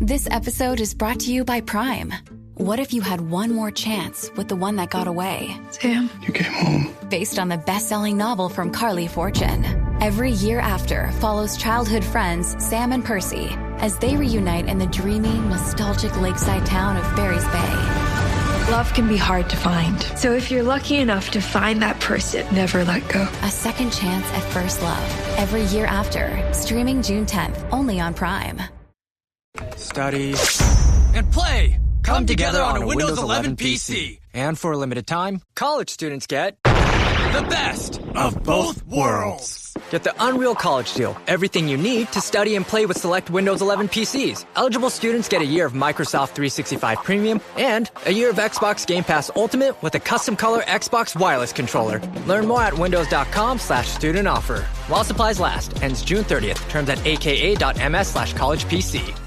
This episode is brought to you by Prime. What if you had one more chance with the one that got away? Sam. You came home. Based on the best-selling novel from Carly Fortune. Every Year After follows childhood friends Sam and Percy as they reunite in the dreamy, nostalgic lakeside town of Barry's Bay. Love can be hard to find. So if you're lucky enough to find that person, never let go. A second chance at first love. Every Year After. Streaming June 10th, only on Prime. Study and play come together on a Windows 11 PC. And for a limited time, college students get the best of both worlds. Get the Unreal College Deal. Everything you need to study and play with select Windows 11 PCs. Eligible students get a year of Microsoft 365 Premium and a year of Xbox Game Pass Ultimate with a custom color Xbox wireless controller. Learn more at windows.com/student offer. While supplies last. Ends June 30th. Terms at aka.ms/collegepc.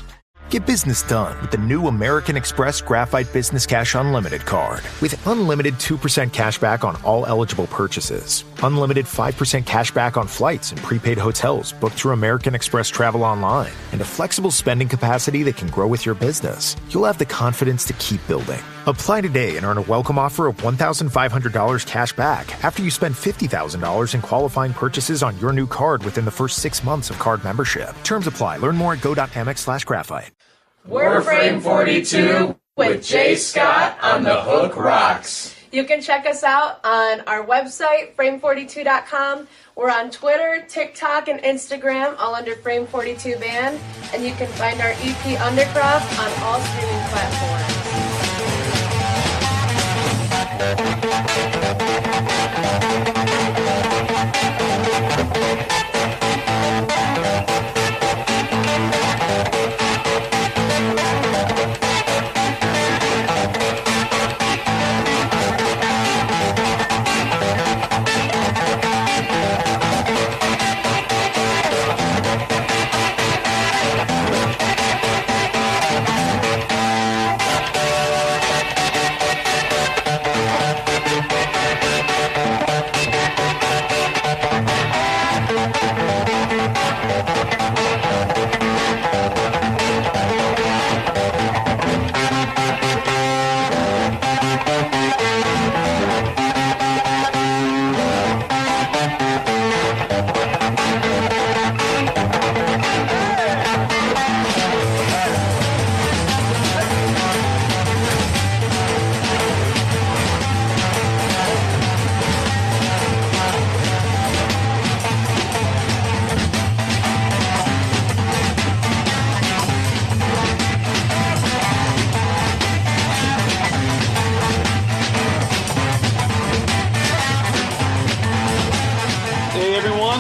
Get business done with the new American Express Graphite Business Cash Unlimited card. With unlimited 2% cash back on all eligible purchases. Unlimited 5% cash back on flights and prepaid hotels booked through American Express Travel Online. And a flexible spending capacity that can grow with your business. You'll have the confidence to keep building. Apply today and earn a welcome offer of $1,500 cash back after you spend $50,000 in qualifying purchases on your new card within the first 6 months of card membership. Terms apply. Learn more at go.amex/graphite. We're Frame 42 with Jay Scott on The Hook Rocks. You can check us out on our website, frame42.com. We're on Twitter, TikTok, and Instagram, all under Frame42 Band. And you can find our EP Undercroft on all streaming platforms.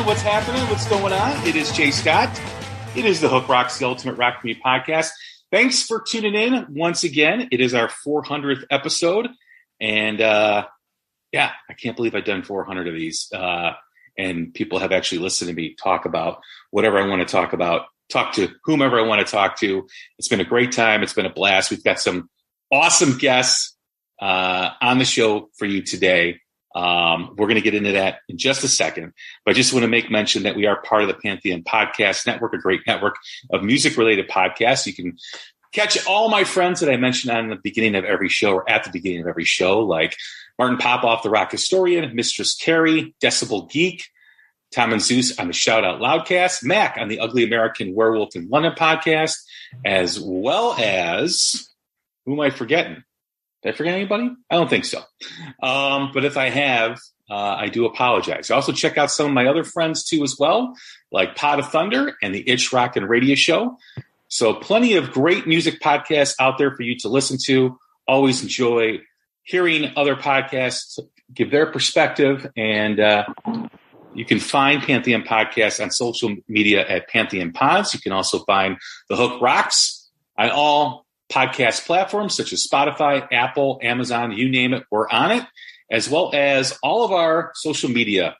What's happening? What's going on? It is Jay Scott. It is the Hook Rocks, the Ultimate Rock Community Podcast. Thanks for tuning in once again. It is our 400th episode. And I can't believe I've done 400 of these. And people have actually listened to me talk about whatever I want to talk about, talk to whomever I want to talk to. It's been a great time. It's been a blast. We've got some awesome guests on the show for you today. We're going to get into that in just a second, but I just want to make mention that we are part of the Pantheon Podcast Network, a great network of music-related podcasts. You can catch all my friends that I mentioned on the beginning of every show or at the beginning of every show, like Martin Popoff, the Rock Historian, Mistress Carrie, Decibel Geek, Tom and Zeus on the Shout Out Loudcast, Mac on the Ugly American Werewolf in London podcast, as well as, who am I forgetting? Did I forget anybody? I don't think so. But if I have, I do apologize. Also check out some of my other friends too as well, like Pod of Thunder and the Itch Rock and Radio Show. So plenty of great music podcasts out there for you to listen to. Always enjoy hearing other podcasts give their perspective. And you can find Pantheon Podcasts on social media at Pantheon Pods. You can also find The Hook Rocks on all podcast platforms such as Spotify, Apple, Amazon, you name it, we're on it, as well as all of our social media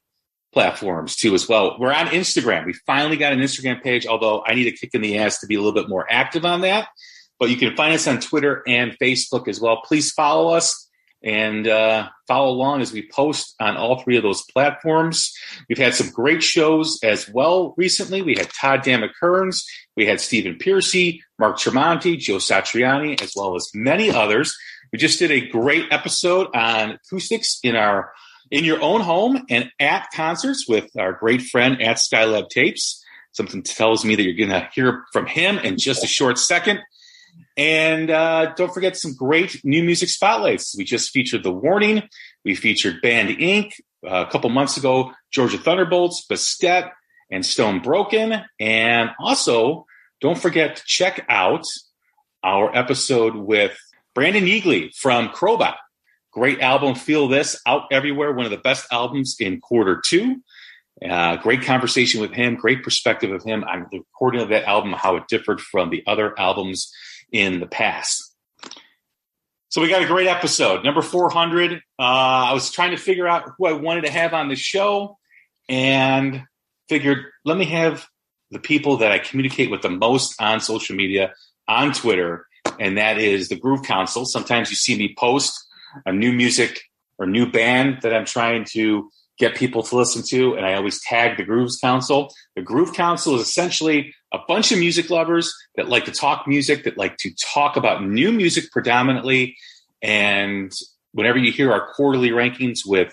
platforms too as well. We're on Instagram. We finally got an Instagram page, although I need a kick in the ass to be a little bit more active on that. But you can find us on Twitter and Facebook as well. Please follow us and follow along as we post on all three of those platforms. We've had some great shows as well recently. We had Todd Damme-Kearns, we had Stephen Piercy, Mark Tremonti, Joe Satriani, as well as many others. We just did a great episode on acoustics in your own home and at concerts with our great friend at Skylab Tapes. Something tells me that you're going to hear from him in just a short second. And don't forget some great new music spotlights. We just featured The Warning. We featured Band Inc. A couple months ago, Georgia Thunderbolts, Bastet, and Stone Broken. And also, don't forget to check out our episode with Brandon Yeagley from Crowbot. Great album, Feel This, out everywhere. One of the best albums in Q2. Great conversation with him, great perspective of him on the recording of that album, how it differed from the other albums in the past. So we got a great episode, number 400. I was trying to figure out who I wanted to have on the show and figured, let me have the people that I communicate with the most on social media, on Twitter, and that is the Groove Council. Sometimes you see me post a new music or new band that I'm trying to get people to listen to, and I always tag the Grooves Council. The Groove Council is essentially a bunch of music lovers that like to talk music, that like to talk about new music predominantly. And whenever you hear our quarterly rankings with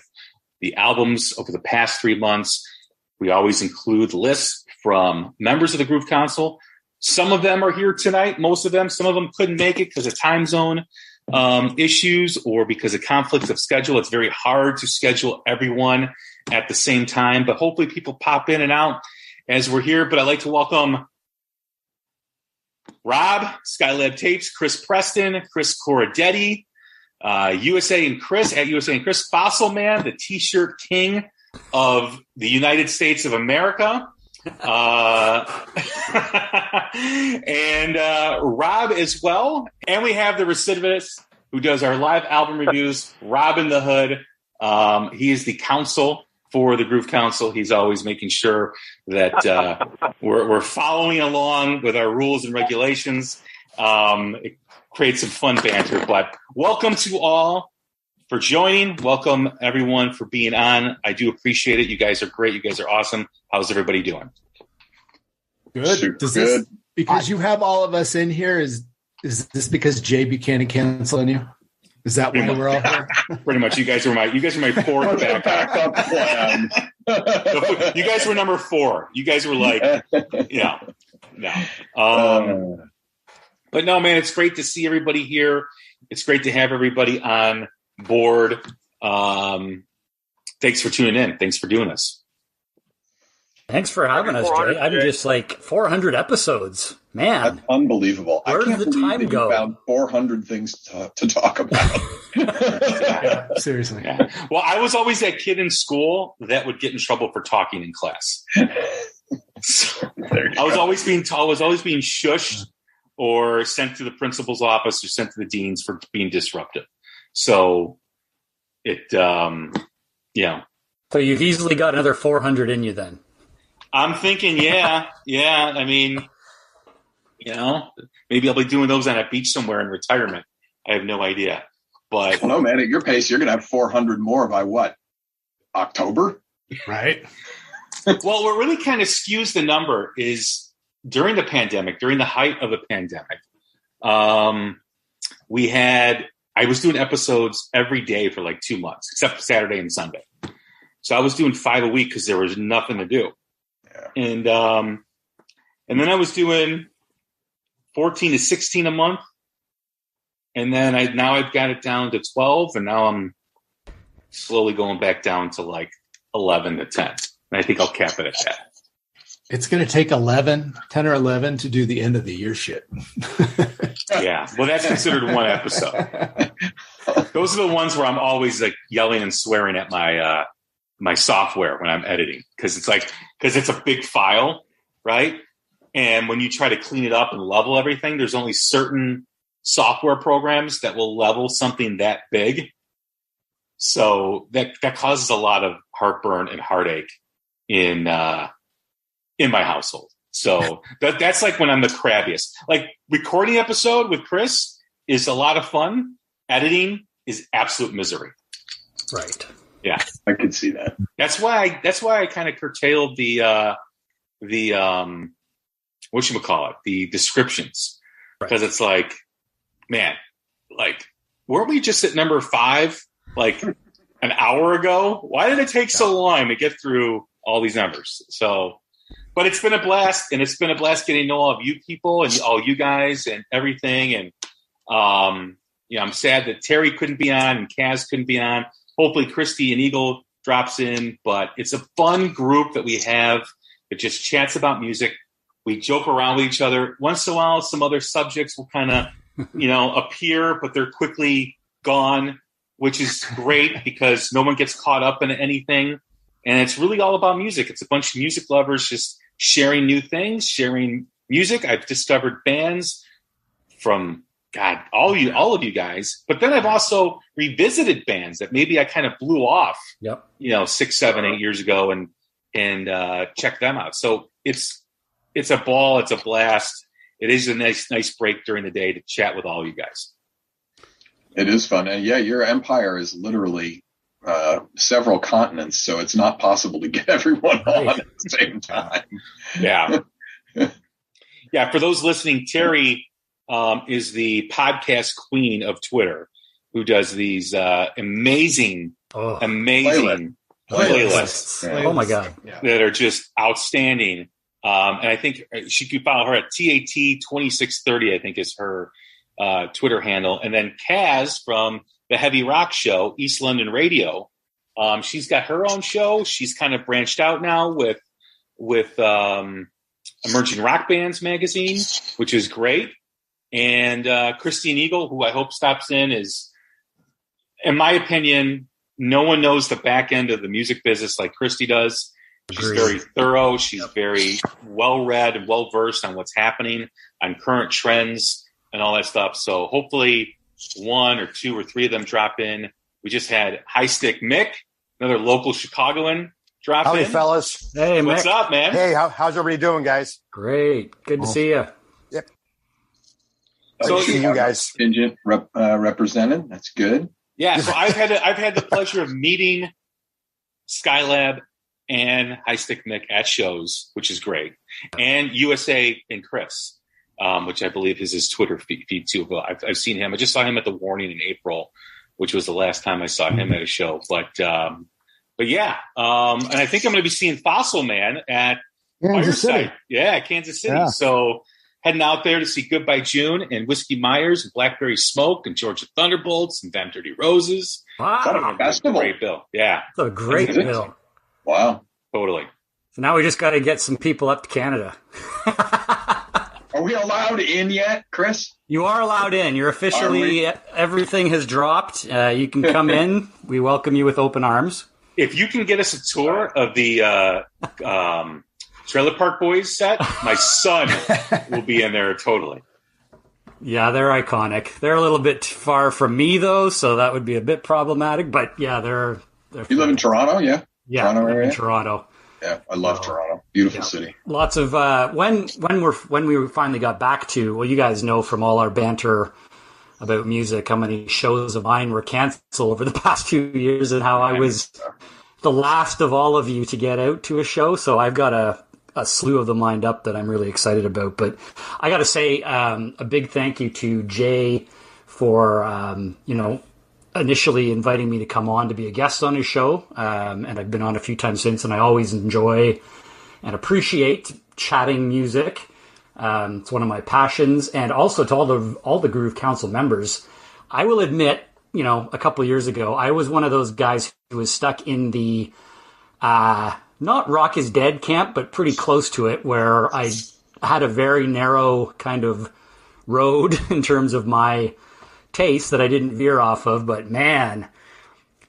the albums over the past 3 months, we always include lists from members of the Groove Council. Some of them are here tonight, most of them. Some of them couldn't make it because of time zone issues or because of conflicts of schedule. It's very hard to schedule everyone at the same time, but hopefully people pop in and out as we're here. But I'd like to welcome Rob, Skylab Tapes, Chris Preston, Chris Corradetti, USA and Chris, at USA and Chris, Fossil Man, the T-shirt king of the United States of America. And Rob as well. And we have the recidivist who does our live album reviews, Rob in the Hood. He is the counsel for the Groove Council. He's always making sure that we're following along with our rules and regulations. It creates some fun banter. But welcome to all for joining. Welcome, everyone, for being on. I do appreciate it. You guys are great. You guys are awesome. How's everybody doing? Good. This, because you have all of us in here, is this because Jay Buchanan canceled on you? Is that why we're all here? Pretty much. You guys are my fourth backup plan. You guys were number 4. You guys were like, no. But no, man, it's great to see everybody here. It's great to have everybody on board. Thanks for tuning in. Thanks for doing this. Thanks for having us, Jay. I'm just like 400 episodes. Man. That's unbelievable. Where did the time go? You found 400 things to talk about. Yeah, seriously. Yeah. Well, I was always that kid in school that would get in trouble for talking in class. So, I was always being shushed or sent to the principal's office or sent to the deans for being disruptive. So So you've easily got another 400 in you then. I'm thinking, yeah. I mean, maybe I'll be doing those on a beach somewhere in retirement. I have no idea. But I don't know, man. At your pace, you're going to have 400 more by what? October? Right. Well, what really kind of skews the number is during the pandemic, during the height of the pandemic, I was doing episodes every day for like 2 months, except Saturday and Sunday. So I was doing 5 a week because there was nothing to do. Yeah. And then I was doing 14 to 16 a month. And then I've got it down to 12, and now I'm slowly going back down to like 11 to 10. And I think I'll cap it at that. It's going to take 10 or 11 to do the end of the year shit. Yeah. Well, that's considered one episode. Those are the ones where I'm always like yelling and swearing at my software when I'm editing. Because it's a big file, right? And when you try to clean it up and level everything, there's only certain software programs that will level something that big. So that causes a lot of heartburn and heartache in my household. So that's like when I'm the crabbiest. Like recording episode with Chris is a lot of fun. Editing is absolute misery. Right. Yeah, I could see that. That's why I kind of curtailed the whatchamacallit, the descriptions, because it's like, man, like, weren't we just at number 5 like an hour ago? Why did it take so long to get through all these numbers? So, but it's been a blast, and it's been a blast getting to know all of you people and all you guys and everything. And I'm sad that Terry couldn't be on and Kaz couldn't be on. Hopefully Christy and Eagle drops in, but it's a fun group that we have that just chats about music. We joke around with each other. Once in a while, some other subjects will kind of, appear, but they're quickly gone, which is great because no one gets caught up in anything. And it's really all about music. It's a bunch of music lovers just sharing new things, sharing music. I've discovered bands from all of you guys, but then I've also revisited bands that maybe I kind of blew off, 6, 7, 8 years ago and checked them out. So it's a ball. It's a blast. It is a nice break during the day to chat with all you guys. It is fun. And your empire is literally several continents, so it's not possible to get everyone on at the same time. Yeah. Yeah. For those listening, Terry is the podcast queen of Twitter, who does these amazing playlists. Oh my God. That are just outstanding. And I think she could follow her at TAT2630, I think is her Twitter handle. And then Kaz from the Heavy Rock Show, East London Radio. She's got her own show. She's kind of branched out now with Emerging Rock Bands magazine, which is great. And Christine Eagle, who I hope stops in, is, in my opinion, no one knows the back end of the music business like Christy does. She's very thorough. She's very well-read and well-versed on what's happening, on current trends and all that stuff. So hopefully 1 or 2 or 3 of them drop in. We just had High Stick Mick, another local Chicagoan, drop in. Howdy, fellas. Hey, what's Mick. up, man? Hey, how's everybody doing, guys? Great. Good to see you. Yep. So see you guys. Contingent represented. That's good. Yeah. So I've had the pleasure of meeting Skylab and High Stick Mick at shows, which is great, and USA and Chris, which I believe is his Twitter feed too. But I've seen him. I just saw him at the Warning in April, which was the last time I saw him at a show. But yeah, and I think I'm going to be seeing Fossil Man at Kansas City. Yeah, Kansas City. Yeah. So heading out there to see Goodbye June and Whiskey Myers and Blackberry Smoke and Georgia Thunderbolts and Them Dirty Roses. Wow, festival. Great bill. Yeah, that's a great bill. Wow. Totally. So now we just got to get some people up to Canada. Are we allowed in yet, Chris? You are allowed in. You're officially, everything has dropped. You can come in. We welcome you with open arms. If you can get us a tour of the Trailer Park Boys set, my son will be in there totally. Yeah, they're iconic. They're a little bit far from me, though, so that would be a bit problematic. But yeah, they're You live in Toronto, yeah? Yeah, Toronto area? in Toronto. Yeah, I love Toronto. Beautiful city. Lots of when we finally got back to, well, you guys know from all our banter about music how many shows of mine were canceled over the past 2 years and how I was the last of all of you to get out to a show. So I've got a slew of them lined up that I'm really excited about. But I got to say a big thank you to Jay for initially inviting me to come on to be a guest on his show. And I've been on a few times since, and I always enjoy and appreciate chatting music. It's one of my passions. And also to all the Groove Council members, I will admit, a couple of years ago, I was one of those guys who was stuck in the not Rock is Dead camp, but pretty close to it, where I had a very narrow kind of road in terms of my taste that I didn't veer off of. But man,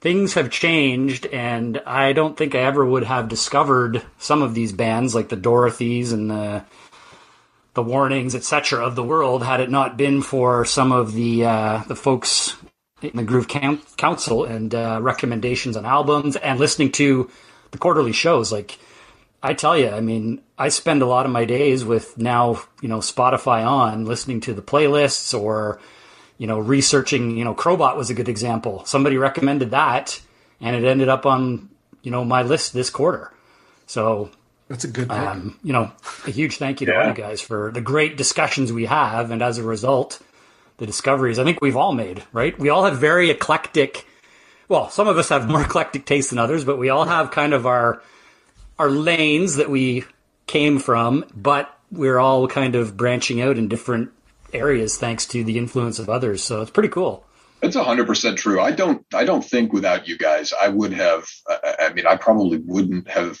things have changed, and I don't think I ever would have discovered some of these bands like the Dorothys and the Warnings, etc. of the world had it not been for some of the folks in the Groove Council and recommendations on albums and listening to the quarterly shows. Like, I tell you, I mean, I spend a lot of my days with now, Spotify on, listening to the playlists or, researching, Crowbot was a good example. Somebody recommended that, and it ended up on, my list this quarter. So that's a good pick. A huge thank you to all you guys for the great discussions we have, and as a result, the discoveries I think we've all made, right? We all have very eclectic, well, some of us have more eclectic tastes than others, but we all have kind of our lanes that we came from, but we're all kind of branching out in different areas thanks to the influence of others. So it's pretty cool. It's 100% true. I don't think without you guys, I would have, I probably wouldn't have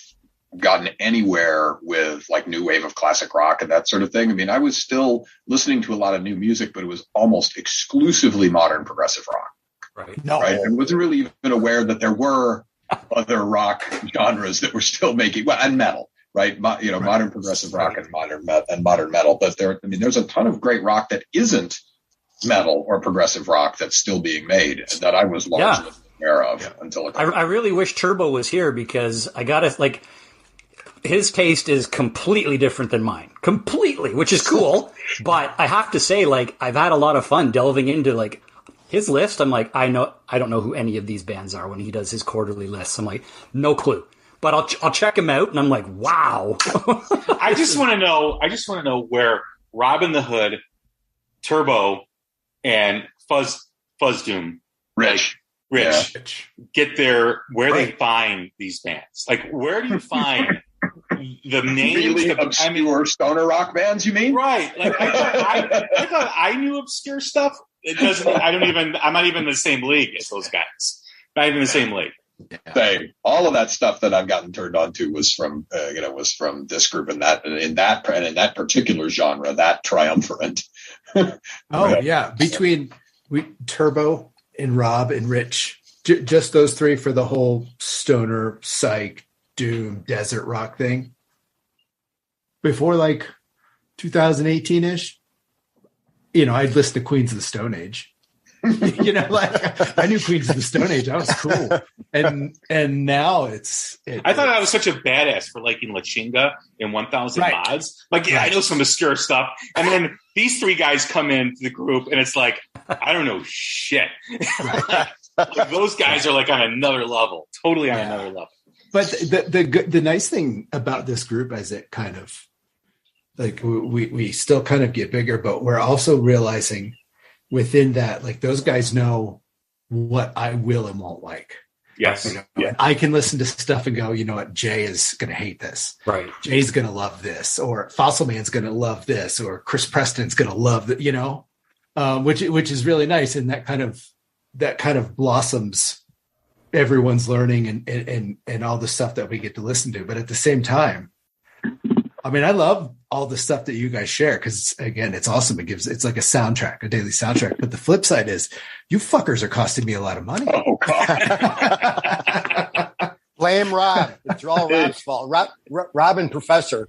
gotten anywhere with like new wave of classic rock and that sort of thing. I was still listening to a lot of new music, but it was almost exclusively modern progressive rock. Right. No. Right. I wasn't really even aware that there were other rock genres that were still making, and metal, right? Modern progressive rock and modern metal. But there's a ton of great rock that isn't metal or progressive rock that's still being made that I was largely aware of until I really wish Turbo was here, because I gotta his taste is completely different than mine, which is cool. But I have to say, I've had a lot of fun delving into his list. I'm I don't know who any of these bands are when he does his quarterly lists. I'm no clue, but I'll check him out, and I'm wow. I just want to know where Robin the Hood, Turbo, and Fuzz Doom, Rich, get where they find these bands. Where do you find the names? Really obscure stoner rock bands, you mean? Right. I thought I knew obscure stuff. It doesn't. I'm not even in the same league as those guys. Not even in the same league. Same. All of that stuff that I've gotten turned on to was from this group and in that particular genre, that triumvirate. Between Turbo and Rob and Rich, just those three for the whole stoner, psych, doom, desert rock thing. Before 2018-ish, I'd listen to Queens of the Stone Age. I knew Queens of the Stone Age. That was cool. And now I thought I was such a badass for liking La Chinga and 1000 Mods. I know some obscure stuff. And then these three guys come into the group, and it's I don't know shit. Those guys are on another level, totally on another level. But the nice thing about this group is it kind of we still kind of get bigger, but we're also realizing within that, those guys know what I will and won't like. Yes. I can listen to stuff and go, you know what, Jay is going to hate this. Right. Jay's going to love this, or Fossil Man's going to love this, or Chris Preston's going to love that, which is really nice. And that kind of blossoms everyone's learning and all the stuff that we get to listen to. But at the same time, I love all the stuff that you guys share, because again, it's awesome. It's like a soundtrack, a daily soundtrack. But the flip side is, you fuckers are costing me a lot of money. Oh God! Blame Rob. It's all Rob's fault. Rob and Professor.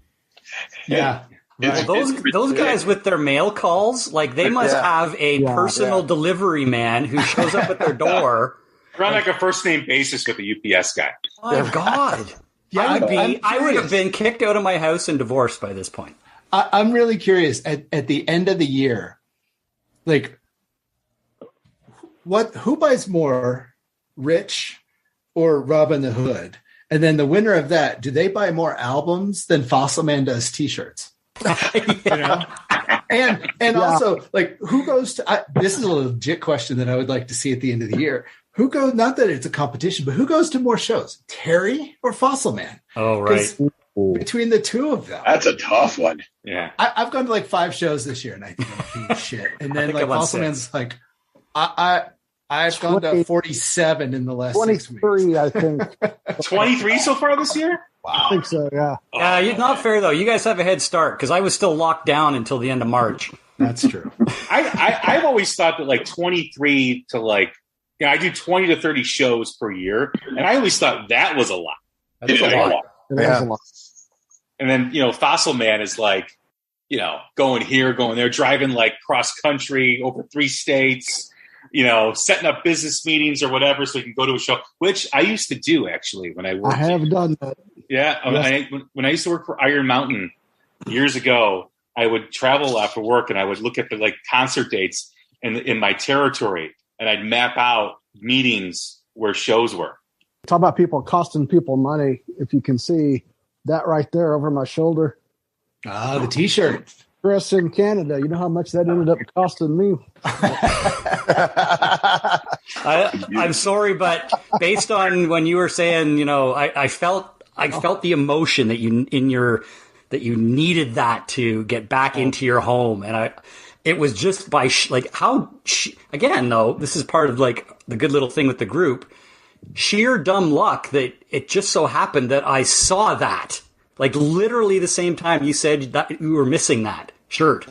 Yeah. Right. Well, those guys with their mail calls, they must have a personal delivery man who shows up at their door. We're on a first name basis with the UPS guy. My God. Yeah, I would have been kicked out of my house and divorced by this point. I'm really curious at the end of the year, who buys more, Rich or Robin the Hood? And then the winner of that, do they buy more albums than Fossil Man does T-shirts? And also, who goes to? This is a legit question that I would like to see at the end of the year. Who goes? Not that it's a competition, but who goes to more shows, Terry or Fossil Man? Oh, right. Between the two of them, that's a tough one. Yeah, I've gone to 5 shows this year, and I think I'm huge shit. And then Fossil Man's I've gone to 47 in the last 6 weeks. 23, I think. 23 so far this year. Wow. I think so. Yeah. Yeah, not fair though. You guys have a head start, because I was still locked down until the end of March. That's true. I've always thought that 23 to I do 20 to 30 shows per year, and I always thought that was a lot. That is a lot. It is a lot. And then, Fossil Man is going here, going there, driving cross country over 3 states, setting up business meetings or whatever so you can go to a show, which I used to do actually when I worked. I have done that. Yeah. Yes. When I used to work for Iron Mountain years ago, I would travel after work and I would look at the concert dates, in my territory, and I'd map out meetings where shows were. Talk about people costing people money. If you can see that right there over my shoulder. Ah, the T-shirt. Chris in Canada. You know how much that ended up costing me? I'm sorry, but based on when you were saying, you know, I felt the emotion that you needed that to get back into your home, and it was just by again though, this is part of like the good little thing with the group, sheer dumb luck that it just so happened that I saw that like literally the same time you said that you were missing that shirt.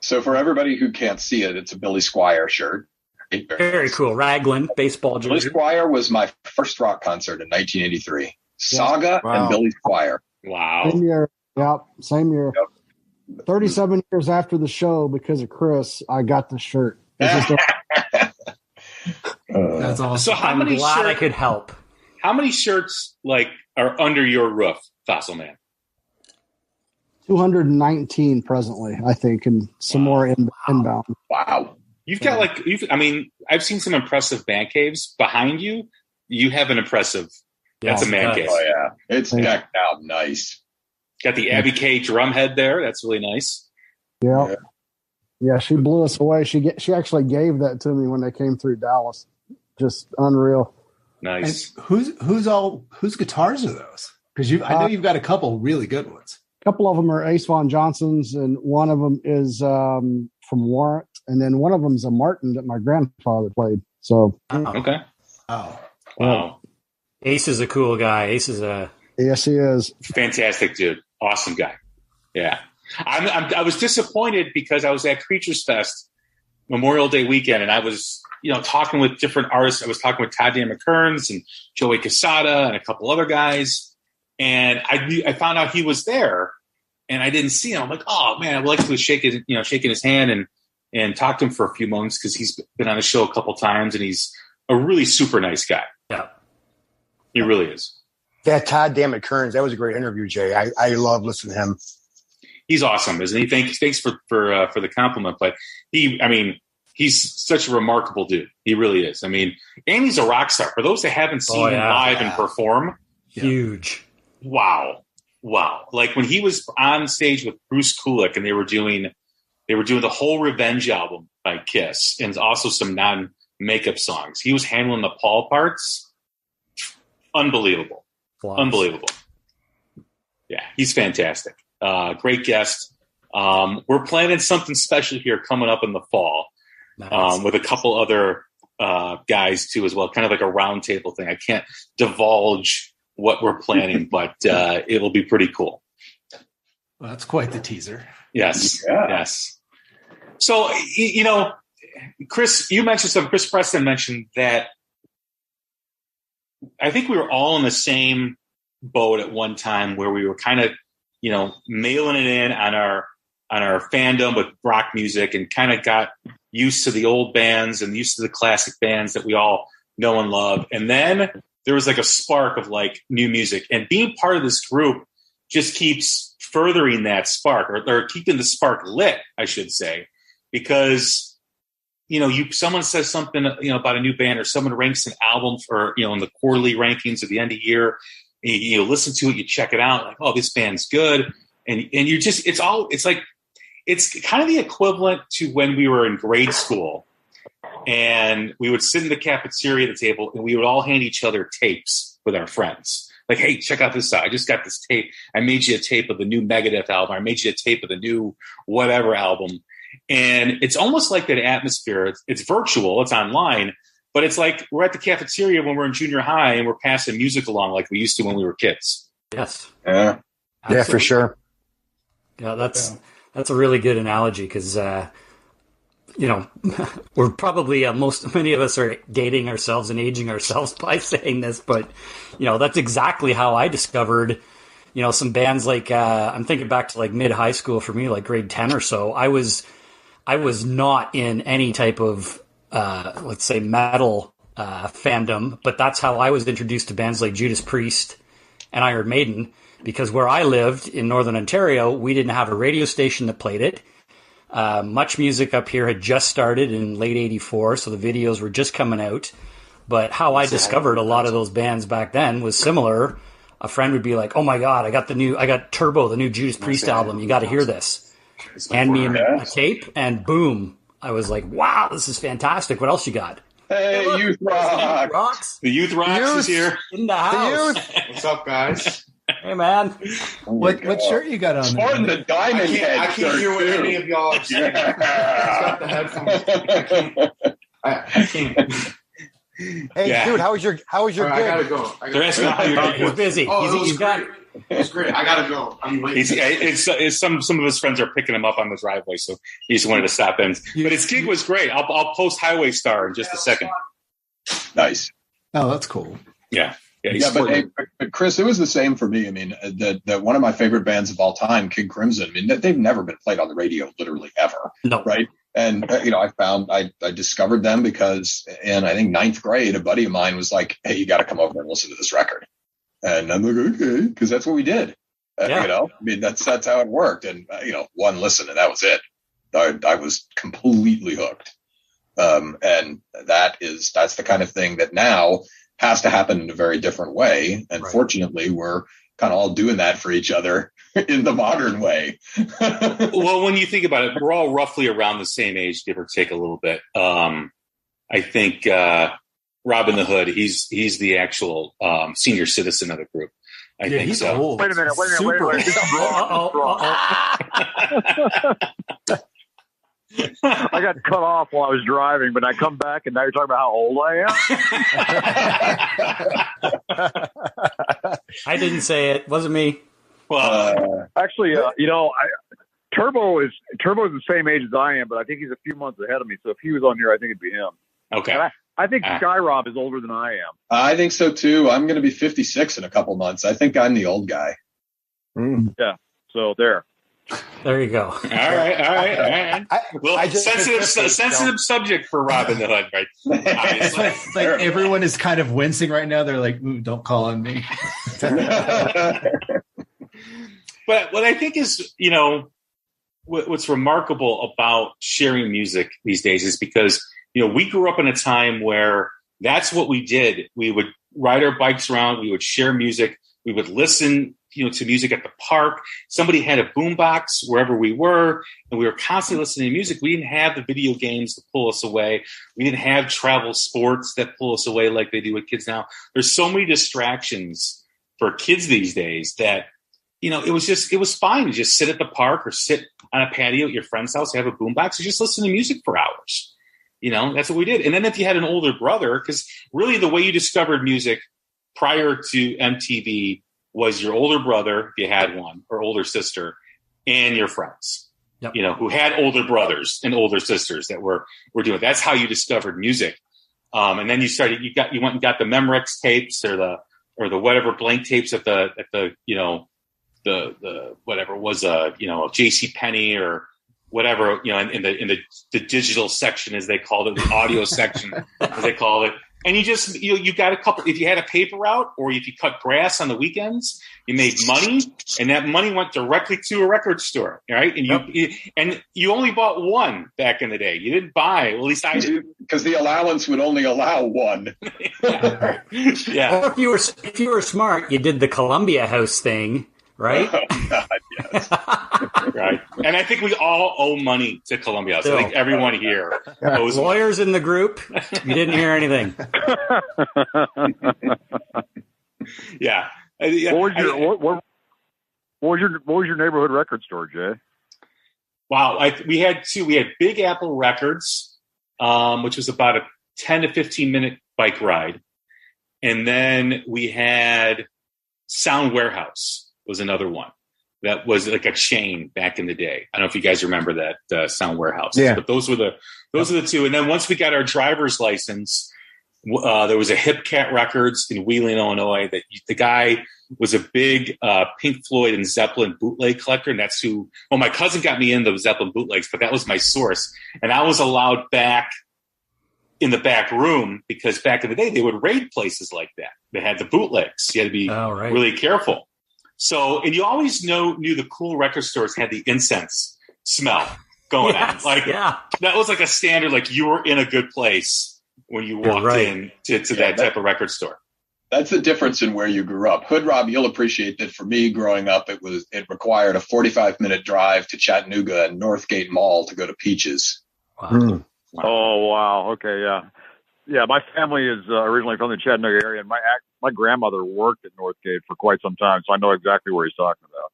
So for everybody who can't see it, it's a Billy Squier shirt. Very cool. Raglan baseball jersey. Billy Squier was my first rock concert in 1983. Saga and Billy Squier. Wow. Same year. Yep. Same year. Yep. 37 years after the show, because of Chris, I got the shirt. That's awesome. So I'm glad I could help. How many shirts like are under your roof, Fossil Man? 219 presently, I think, and some more inbound. Wow. You've got I've seen some impressive band caves behind you. You have an impressive, that's a man cave. Oh yeah. It's decked out nice. Got the Abby K drum head there. That's really nice. Yeah. Yeah, she blew us away. She actually gave that to me when they came through Dallas. Just unreal. Nice. And whose guitars are those? Because I know you've got a couple really good ones. A couple of them are Ace Von Johnson's, and one of them is from Warrant, and then one of them is a Martin that my grandfather played. So okay. Oh, wow. Ace is a cool guy. Yes, he is. Fantastic dude. Awesome guy. Yeah. I was disappointed because I was at Creatures Fest Memorial Day weekend, and I was, talking with different artists. I was talking with Todd Dan McKearns and Joey Casada and a couple other guys, and I found out he was there, and I didn't see him. I'm like, oh man, I would like to shaking his hand and talk to him for a few moments because he's been on the show a couple times, and he's a really super nice guy. Yeah, he really is. That Todd Dan McKearns, that was a great interview, Jay. I love listening to him. He's awesome, isn't he? Thanks for the compliment. But he's such a remarkable dude. He really is. And he's a rock star. For those that haven't seen him live and perform, huge. Wow. Like when he was on stage with Bruce Kulick and they were doing the whole Revenge album by Kiss and also some non-makeup songs. He was handling the Paul parts. Unbelievable. Flops. Unbelievable. Yeah, he's fantastic. Great guest. We're planning something special here coming up in the fall. Nice. With a couple other guys too as well, kind of like a roundtable thing. I can't divulge what we're planning, but it will be pretty cool. Well, that's quite the teaser. Yes. Yes. So, Chris, you mentioned something. Chris Preston mentioned that I think we were all in the same boat at one time where we were kind of, mailing it in on our fandom with rock music and kind of got used to the old bands and used to the classic bands that we all know and love. And then there was like a spark of like new music, and being part of this group just keeps furthering that spark or keeping the spark lit, I should say, because someone says something, about a new band, or someone ranks an album for, in the quarterly rankings at the end of the year. You listen to it, you check it out, like, oh, this band's good. And you just, it's kind of the equivalent to when we were in grade school and we would sit in the cafeteria at the table and we would all hand each other tapes with our friends. Like, hey, check out this out. I just got this tape. I made you a tape of the new Megadeth album. I made you a tape of the new whatever album. And it's almost like that atmosphere. It's virtual. It's online. But it's like we're at the cafeteria when we're in junior high and we're passing music along like we used to when we were kids. Yes. Yeah, for sure. Yeah, that's a really good analogy because, we're probably many of us are dating ourselves and aging ourselves by saying this, but, that's exactly how I discovered, some bands like I'm thinking back to like mid-high school for me, like grade 10 or so. I was not in any type of let's say metal fandom, but that's how I was introduced to bands like Judas Priest and Iron Maiden, because where I lived in Northern Ontario, we didn't have a radio station that played it. Much Music up here had just started in late 84, so the videos were just coming out. But how I discovered a lot of those bands back then was similar. A friend would be like, "Oh my God, I got Turbo, the new Judas Priest album. You got to hear this." Hand me a tape, and boom, I was like, "Wow, this is fantastic. What else you got?" Hey, Youth Rock. Rocks. The Youth Rocks is here in the house. What's up, guys? Hey, man. What shirt you got on? Sporting the Diamond Head. I can't hear what any of y'all are saying. Got the headphones. I can't. Hey, dude, how was your gig? I gotta go. They're asking how you're doing. He's busy. He's got. It's great. I gotta go. I'm waiting. It's some of his friends are picking him up on the driveway, so he just wanted to stop in. But his gig was great. I'll post Highway Star in just a second. Nice. Oh, that's cool. Yeah. But Chris, it was the same for me. I mean, that one of my favorite bands of all time, King Crimson. I mean, they've never been played on the radio, literally ever. No. Right. And I discovered them because in I think 9th grade, a buddy of mine was like, "Hey, you got to come over and listen to this record." And I'm like, "Okay," because that's what we did. I mean, that's how it worked. And one listen, and that was it. I was completely hooked. And that's the kind of thing that now has to happen in a very different way. And fortunately, we're kind of all doing that for each other in the modern way. Well, when you think about it, we're all roughly around the same age, give or take a little bit. I think Robin the Hood, he's the actual senior citizen of the group. I think he's so. Old. Wait a minute. I got cut off while I was driving, but I come back and now you're talking about how old I am. I didn't say it. Wasn't me. Well, actually, Turbo is the same age as I am, but I think he's a few months ahead of me. So if he was on here, I think it'd be him. Okay. And I think Skyrob is older than I am. I think so too. I'm going to be 56 in a couple months. I think I'm the old guy. Yeah. So there. There you go. All right. Well, sensitive subject for Robin the Hood, right? It's like everyone is kind of wincing right now. They're like, "Ooh, don't call on me." But what I think is, what's remarkable about sharing music these days is because, we grew up in a time where that's what we did. We would ride our bikes around. We would share music. We would listen, to music at the park. Somebody had a boombox wherever we were, and we were constantly listening to music. We didn't have the video games to pull us away. We didn't have travel sports that pull us away like they do with kids now. There's so many distractions for kids these days that, it was fine to just sit at the park or sit on a patio at your friend's house, have a boombox, and just listen to music for hours. That's what we did. And then if you had an older brother, because really the way you discovered music prior to MTV was your older brother, if you had one, or older sister, and your friends, who had older brothers and older sisters that were doing it. That's how you discovered music. And then you went and got the Memorex tapes or the whatever blank tapes at the whatever was J.C. Penney or whatever, in the digital section, as they called it, the audio section, as they called it. And you got a couple, if you had a paper route or if you cut grass on the weekends, you made money, and that money went directly to a record store, right? And you only bought one back in the day. You didn't buy, at least I did. Because the allowance would only allow one. Yeah. Or if you were smart, you did the Columbia House thing, right? Oh, God, yes. Right. And I think we all owe money to Columbia House. I think everyone here owes lawyers in the group. You didn't hear anything. Yeah. What was your neighborhood record store, Jay? Wow. We had two. We had Big Apple Records, which was about a 10 to 15 minute bike ride. And then we had Sound Warehouse was another one. That was like a chain back in the day. I don't know if you guys remember that Sound Warehouse. Yeah. But those were the two. And then once we got our driver's license, there was a Hip Cat Records in Wheeling, Illinois. That the guy was a big Pink Floyd and Zeppelin bootleg collector, and that's who. Well, my cousin got me into the Zeppelin bootlegs, but that was my source, and I was allowed back in the back room because back in the day they would raid places like that. They had the bootlegs. You had to be really careful. So, and you always knew the cool record stores had the incense smell. going on. Like that was like a standard. Like you were in a good place when you walked in to that type of record store. That's the difference in where you grew up. Hood Rob, you'll appreciate that for me growing up, it required a 45-minute drive to Chattanooga and Northgate Mall to go to Peaches. Wow. Oh, wow. Okay, yeah. Yeah, my family is originally from the Chattanooga area, and my grandmother worked at Northgate for quite some time, so I know exactly where he's talking about.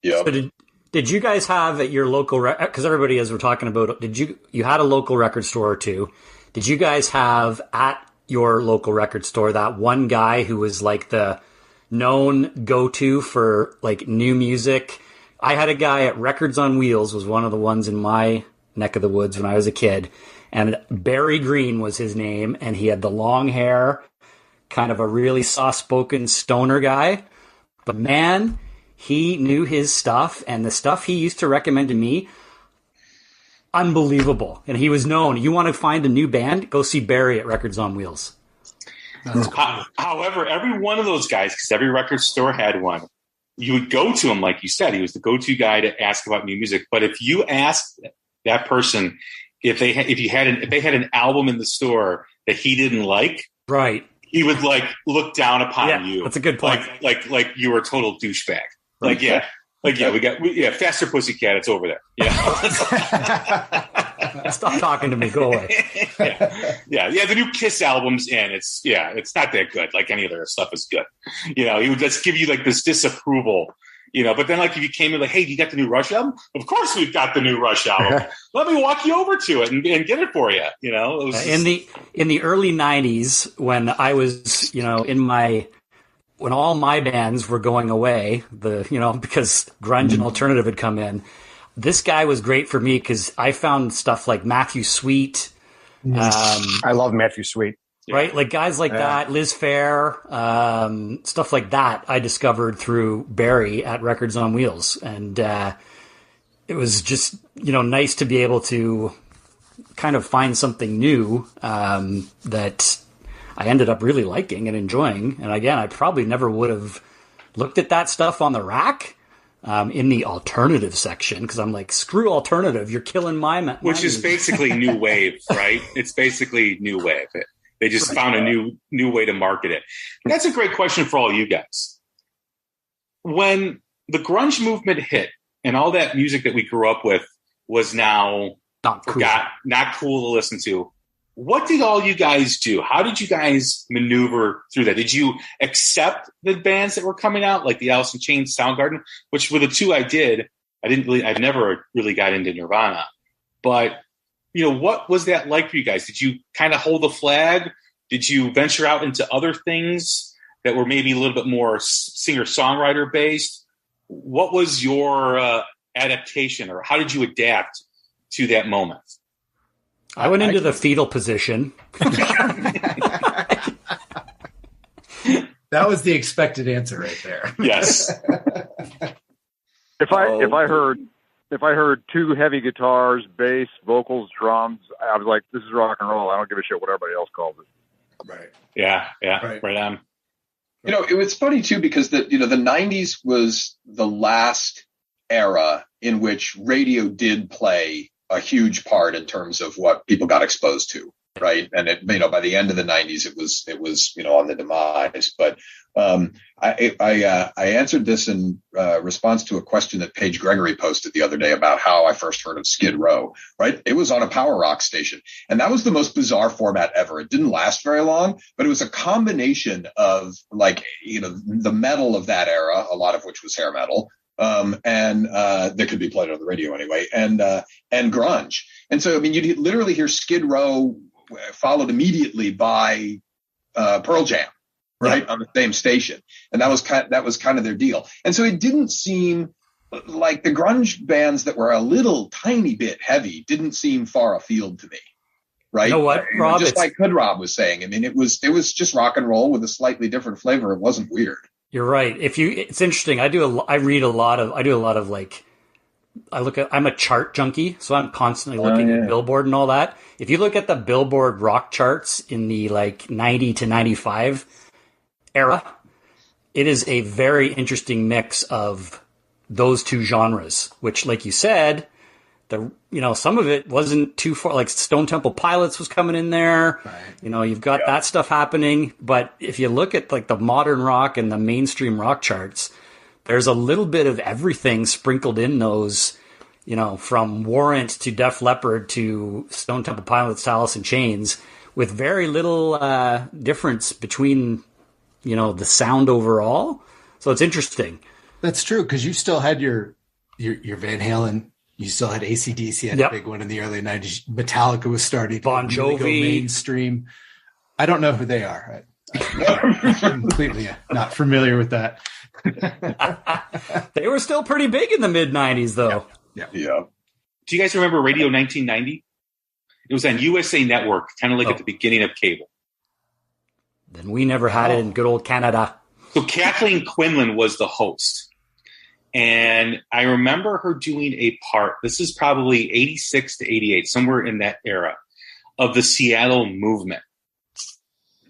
Yeah. So did you guys have at your local, because everybody, as we're talking about, you had a local record store or two. Did you guys have at your local record store that one guy who was like the known go-to for like new music? I had a guy at Records on Wheels, was one of the ones in my neck of the woods when I was a kid, and Barry Green was his name, and he had the long hair, kind of a really soft-spoken stoner guy, but man, he knew his stuff, and the stuff he used to recommend to me, unbelievable. And he was known. You want to find a new band? Go see Barry at Records on Wheels. However, every one of those guys, because every record store had one, you would go to him, like you said. He was the go-to guy to ask about new music. But if you asked that person if they had an album in the store that he didn't like, right, he would like look down upon you. That's a good point. Like you were a total douchebag. Like Faster Pussycat, it's over there. Stop talking to me. Go away. The new Kiss album's in. It's not that good. Like any of their stuff is good. He would just give you like this disapproval. But then like if you came in like, hey, you got the new Rush album? Of course we've got the new Rush album. Let me walk you over to it and get it for you. It was just... in the early '90s when I was when all my bands were going away, because grunge and alternative had come in, this guy was great for me because I found stuff like Matthew Sweet. I love Matthew Sweet. Right? Like guys like that, Liz Phair, stuff like that I discovered through Barry at Records on Wheels. And it was just, nice to be able to kind of find something new that I ended up really liking and enjoying. And again, I probably never would have looked at that stuff on the rack in the alternative section because I'm like, screw alternative, you're killing my Which is basically new wave, right? It's basically new wave. They just found a new way to market it. That's a great question for all you guys. When the grunge movement hit and all that music that we grew up with was now not cool to listen to, what did all you guys do? How did you guys maneuver through that? Did you accept the bands that were coming out, like the Alice in Chains, Soundgarden, which were the two I did? I've never really got into Nirvana. But, what was that like for you guys? Did you kind of hold the flag? Did you venture out into other things that were maybe a little bit more singer-songwriter based? What was your adaptation, or how did you adapt to that moment? I went into the fetal position. That was the expected answer right there. Yes. If I heard two heavy guitars, bass, vocals, drums, I was like, this is rock and roll. I don't give a shit what everybody else calls it. Right. Yeah. Right on. It was funny too because the 90s was the last era in which radio did play a huge part in terms of what people got exposed to, right? And by the end of the 90s, it was on the demise. But I answered this in response to a question that Paige Gregory posted the other day about how I first heard of Skid Row, right? It was on a power rock station, and that was the most bizarre format ever. It didn't last very long, but it was a combination of the metal of that era, a lot of which was hair metal, and that could be played on the radio anyway, and grunge. And so, you'd literally hear Skid Row followed immediately by Pearl Jam, right, on the same station, and that was kind of their deal. And so it didn't seem like the grunge bands that were a little tiny bit heavy didn't seem far afield to me, right? You know what, Rob? Just like Hood Rob was saying, it was just rock and roll with a slightly different flavor. It wasn't weird. You're right. It's interesting. I do a lot of like, I'm a chart junkie, so I'm constantly looking at Billboard and all that. If you look at the Billboard rock charts in the like 90 to 95 era, it is a very interesting mix of those two genres, which, like you said, some of it wasn't too far, like Stone Temple Pilots was coming in there. Right. You've got that stuff happening. But if you look at like the modern rock and the mainstream rock charts, there's a little bit of everything sprinkled in those, from Warrant to Def Leppard to Stone Temple Pilots to Alice in Chains, with very little difference between, the sound overall. So it's interesting. That's true, because you still had your Van Halen. You still had AC/DC had a big one in the early 90s. Metallica was starting to Bon Jovi. Really go mainstream. I don't know who they are. I'm completely not familiar with that. They were still pretty big in the mid-90s, though. Yeah. Do you guys remember Radio 1990? It was on USA Network, kind of like at the beginning of cable. Then we never had it in good old Canada. So Kathleen Quinlan was the host. And I remember her doing a part, this is probably 86 to 88, somewhere in that era, of the Seattle movement.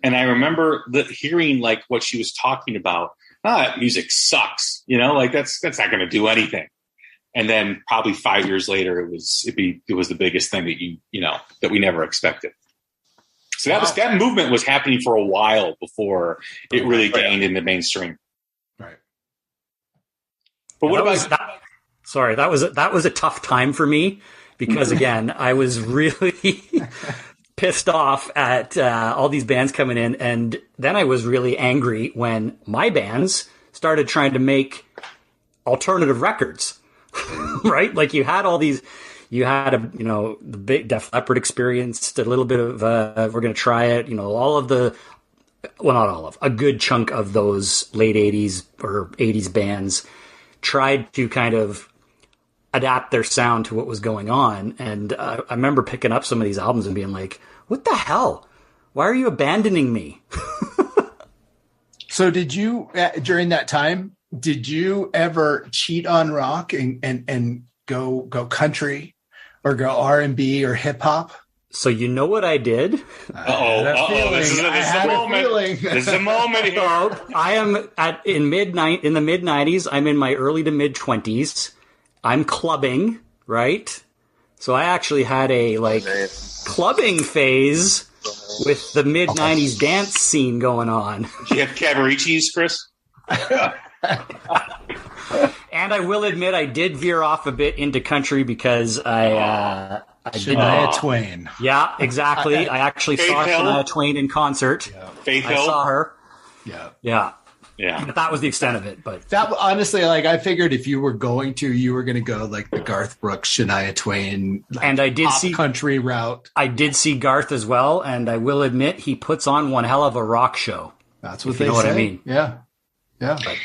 And I remember hearing like what she was talking about. That music sucks, that's not going to do anything. And then probably 5 years later, it was the biggest thing that that we never expected. So that movement was happening for a while before it really gained in the mainstream. Right. But what about that? Sorry, that was a tough time for me because again, I was really pissed off at all these bands coming in, and then I was really angry when my bands started trying to make alternative records. Right? Like you had all these. You had the big Def Leppard experienced a little bit of we're going to try it. All of not all of, a good chunk of those late 80s or 80s bands tried to kind of adapt their sound to what was going on. And I remember picking up some of these albums and being like, what the hell? Why are you abandoning me? So did you, during that time, did you ever cheat on rock and go country? Or go R&B or hip hop? So you know what I did? This is a moment. This is a moment here. I am in the mid 90s. I'm in my early to mid 20s. I'm clubbing, right? So I actually had a clubbing phase with the mid 90s dance scene going on. Do you have Cavaricci's, Chris? And I will admit I did veer off a bit into country because I Shania Twain. Yeah, exactly. I actually saw Shania Twain in concert. Yeah. Faith Hill. I saw her. Yeah. But that was the extent of it. But that honestly, I figured if you were going to go like the Garth Brooks, Shania Twain, and I did see country route. I did see Garth as well, and I will admit he puts on one hell of a rock show. That's what they know. What I mean? Yeah. But,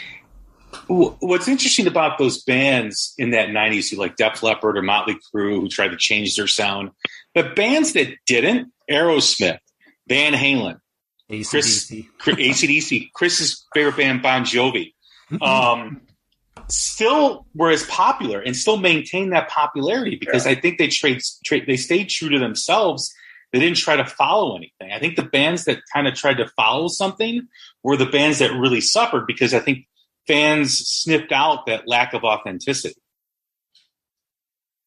what's interesting about those bands in that 90s, like Def Leppard or Motley Crue, who tried to change their sound, but bands that didn't, Aerosmith, Van Halen, AC/DC, Chris's favorite band, Bon Jovi, still were as popular and still maintain that popularity because I think they stayed true to themselves. They didn't try to follow anything. I think the bands that kind of tried to follow something were the bands that really suffered because I think fans sniffed out that lack of authenticity.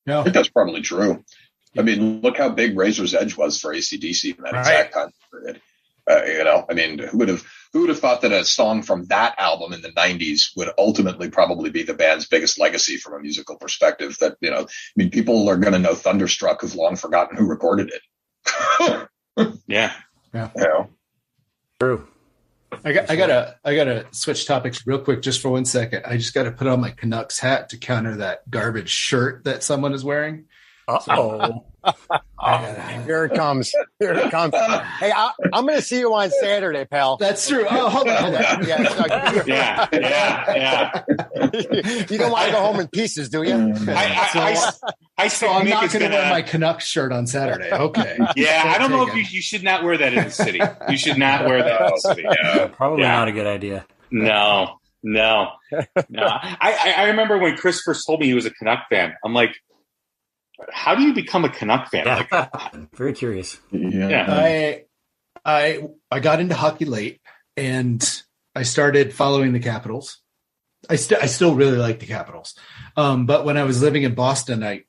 Yeah, I think that's probably true. I mean, look how big Razor's Edge was for AC/DC in that exact time period. Who would have thought that a song from that album in the 90s would ultimately probably be the band's biggest legacy from a musical perspective? That people are going to know Thunderstruck who've long forgotten who recorded it. Yeah. True. I gotta switch topics real quick just for 1 second. I just gotta put on my Canucks hat to counter that garbage shirt that someone is wearing. Here it comes. Hey, I'm going to see you on Saturday, pal. That's true. Oh, hold on. Yeah. You don't want to go home in pieces, do you? I'm not going to wear my Canucks shirt on Saturday. Okay. Yeah, I don't know if you should not wear that in the city. You should not wear that in the city. Yeah. Probably not a good idea. No. I remember when Chris first told me he was a Canuck fan. I'm like, how do you become a Canuck fan? Yeah, very curious. Yeah. I got into hockey late, and I started following the Capitals. I still really like the Capitals, but when I was living in Boston,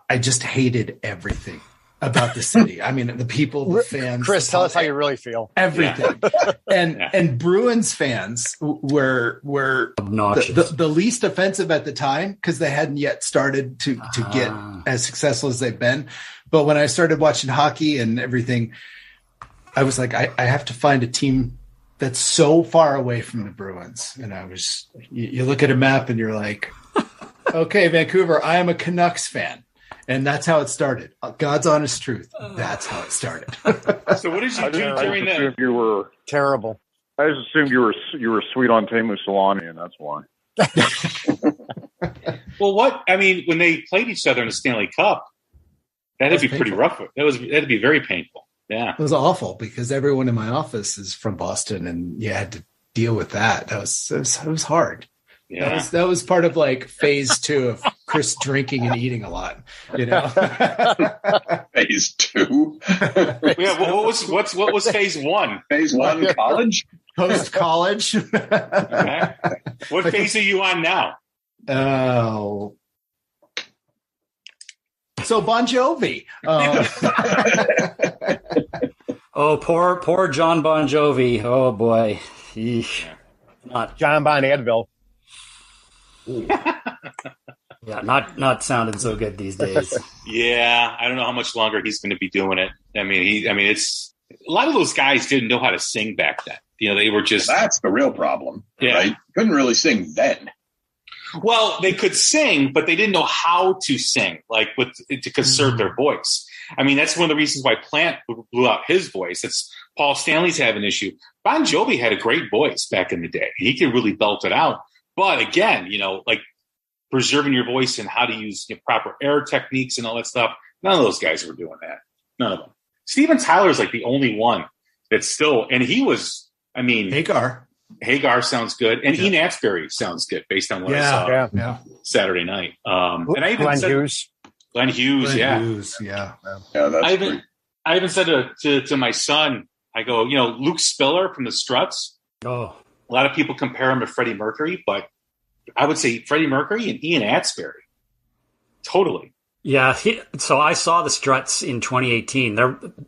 I just hated everything about the city. I mean, the people, the fans. Chris, tell us how you really feel. Everything. Yeah. And Bruins fans were the least offensive at the time because they hadn't yet started to get as successful as they've been. But when I started watching hockey and everything, I was like, I have to find a team that's so far away from the Bruins. And I was, you look at a map and you're like, okay, Vancouver, I am a Canucks fan. And that's how it started. God's honest truth. That's how it started. So what did you do during that? You were terrible. I just assumed you were sweet on Teemu Selanne, and that's why. Well, when they played each other in the Stanley Cup, that'd be pretty rough. That'd be very painful. Yeah. It was awful because everyone in my office is from Boston and you had to deal with that. It was hard. Yeah. That was part of like phase 2 of Chris drinking and eating a lot, you know. Phase 2. Yeah. What was phase 1? Phase 1, college, post college. Okay. What phase are you on now? Oh, so Bon Jovi. Oh, poor John Bon Jovi. Oh boy, not John Bon Advil. Yeah, not sounding so good these days. Yeah, I don't know how much longer he's going to be doing it. I mean, it's a lot of those guys didn't know how to sing back then. You know, they were just that's the real problem. Yeah, right? Couldn't really sing then. Well, they could sing, but they didn't know how to sing, like to conserve their voice. I mean, that's one of the reasons why Plant blew out his voice. It's Paul Stanley's have an issue. Bon Jovi had a great voice back in the day. He could really belt it out. But again, you know, like preserving your voice and how to use proper air techniques and all that stuff. None of those guys were doing that. None of them. Steven Tyler's like the only one that's still, and he was, I mean, Hagar sounds good, and Ian Atsbury sounds good based on what I saw Saturday night. And I even Glenn Hughes, yeah. I even said to my son, I go, you know, Luke Spiller from the Struts. Oh, a lot of people compare him to Freddie Mercury, but I would say Freddie Mercury and Ian Atsbury. Totally. Yeah. So I saw the Struts in 2018.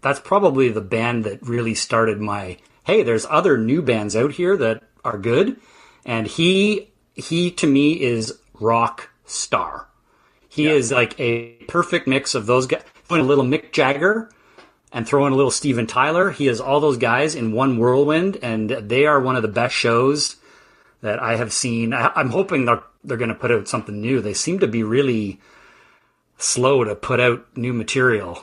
That's probably the band that really started my, hey, there's other new bands out here that are good. And he to me is rock star. He is like a perfect mix of those guys. Put a little Mick Jagger and throw in a little Steven Tyler. He has all those guys in one whirlwind, and they are one of the best shows that I have seen. I'm hoping they're going to put out something new. They seem to be really slow to put out new material,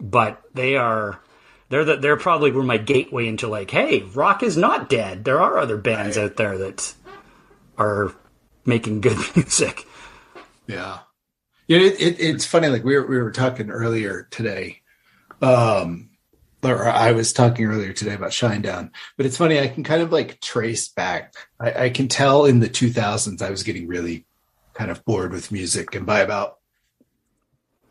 but they're probably were my gateway into like, hey, rock is not dead. There are other bands out there that are making good music. Yeah. It's funny. Like we were talking earlier today, or I was talking earlier today about Shinedown, but it's funny. I can kind of like trace back. I can tell in the 2000s, I was getting really kind of bored with music. And by about,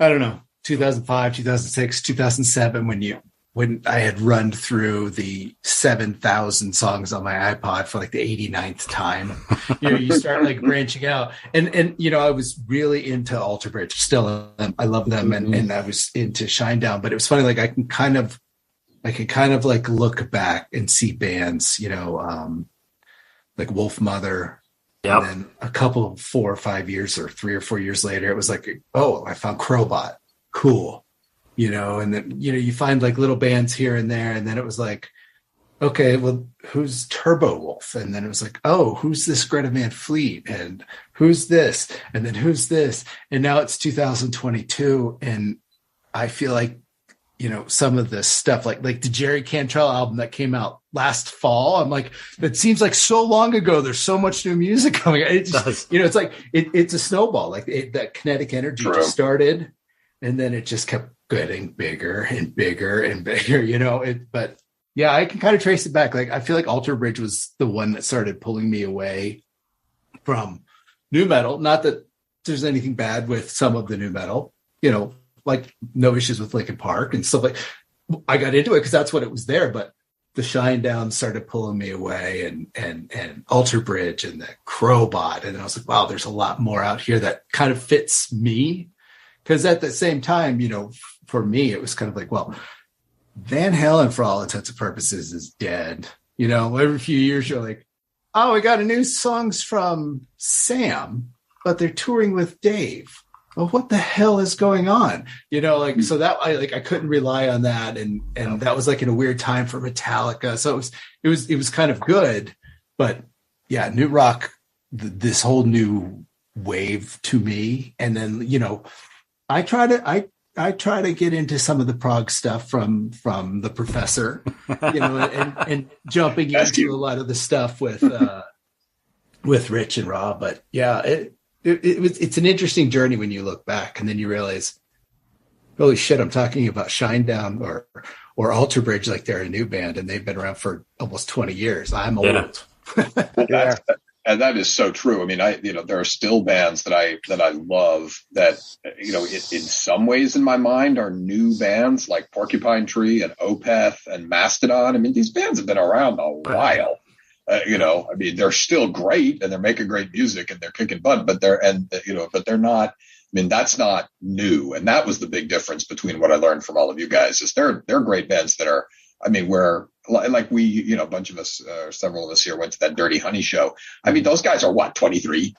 I don't know, 2005, 2006, 2007, when I had run through the 7,000 songs on my iPod for like the 89th time, you start like branching out. And, you know, I was really into Alter Bridge still. I love them. And I was into Shinedown, but it was funny. Like I can kind of like look back and see bands, you know, like Wolf Mother. Yep. And then a couple, 4 or 5 years or 3 or 4 years later, it was like, oh, I found Crowbot. Cool. You know, and then, you know, you find like little bands here and there. And then it was like, okay, well, who's Turbo Wolf? And then it was like, oh, who's this Greta Van Fleet? And who's this? And then who's this? And now it's 2022. And I feel like, you know, some of this stuff, like the Jerry Cantrell album that came out last fall, I'm like, it seems like so long ago. There's so much new music coming. It just, you know, it's like, it's a snowball. Like that kinetic energy just started. And then it just kept getting bigger and bigger and bigger, you know, but yeah, I can kind of trace it back. Like, I feel like Alter Bridge was the one that started pulling me away from new metal. Not that there's anything bad with some of the new metal, you know, like no issues with Linkin Park and stuff like. I got into it because that's what it was there, but the Shinedown started pulling me away, and Alter Bridge and the Crowbot, and I was like, wow, there's a lot more out here that kind of fits me. Because at the same time, for me, it was kind of like, well, Van Halen, for all intents and purposes, is dead. Every few years you're like, oh, we got a new songs from Sam, but they're touring with Dave. Well, what the hell is going on? So that I couldn't rely on that. And that was like in a weird time for Metallica. So it was kind of good, but yeah, new rock, this whole new wave to me. And then, I try to get into some of the prog stuff from the Professor, and jumping into a lot of the stuff with Rich and Rob. But yeah, it's an interesting journey when you look back, and then you realize, holy shit, I'm talking about Shinedown or Alter Bridge like they're a new band, and they've been around for almost 20 years. I'm old. Yeah. And that is so true. I mean, there are still bands that I love that, in some ways in my mind are new bands like Porcupine Tree and Opeth and Mastodon. I mean, these bands have been around a while. They're still great and they're making great music and they're kicking butt, but they're not, I mean, that's not new. And that was the big difference between what I learned from all of you guys is they're great bands that are, where like we, a bunch of us, several of us here went to that Dirty Honey show. I mean, those guys are what, 23?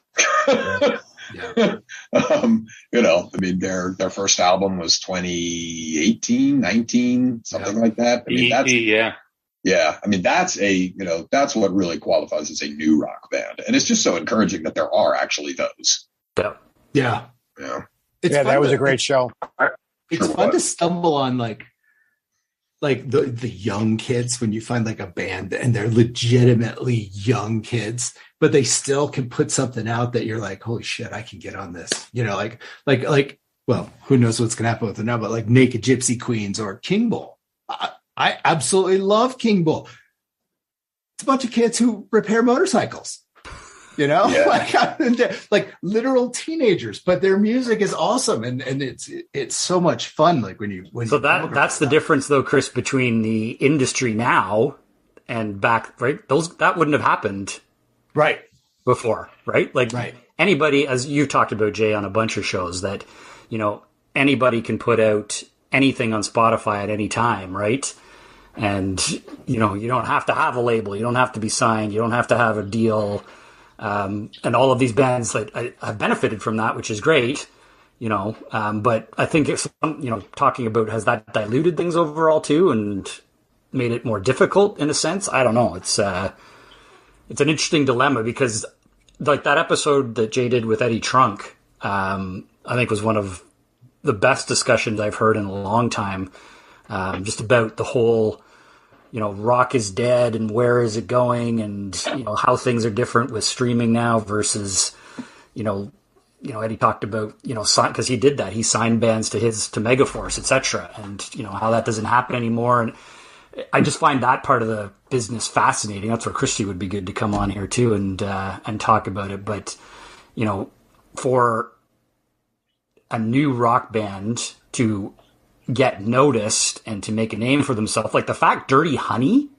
Yeah. Their first album was 2018, 19, something like that. I mean, that's, yeah. I mean, that's that's what really qualifies as a new rock band. And it's just so encouraging that there are actually those. Yeah. That was a great show. It's fun to stumble on like the young kids when you find like a band and they're legitimately young kids, but they still can put something out that you're like, holy shit, I can get on this. Well, who knows what's going to happen with them now, but like Naked Gypsy Queens or King Bull. I absolutely love King Bull. It's a bunch of kids who repair motorcycles. Like literal teenagers, but their music is awesome and it's so much fun. Like that's the difference though, Chris, between the industry now and back, right? That wouldn't have happened right before, right? Like anybody, as you've talked about, Jay, on a bunch of shows that, anybody can put out anything on Spotify at any time, right? And, you don't have to have a label. You don't have to be signed. You don't have to have a deal. And all of these bands that have benefited from that, which is great, but I think it's, talking about, has that diluted things overall too and made it more difficult in a sense? I don't know. It's an interesting dilemma because like that episode that Jay did with Eddie Trunk, I think was one of the best discussions I've heard in a long time. Just about the whole, rock is dead and where is it going and, how things are different with streaming now versus, Eddie talked about, because he did that. He signed bands to Megaforce, etc. And, how that doesn't happen anymore. And I just find that part of the business fascinating. That's where Christy would be good to come on here too and talk about it. But, for a new rock band to get noticed and to make a name for themselves, like the fact Dirty Honey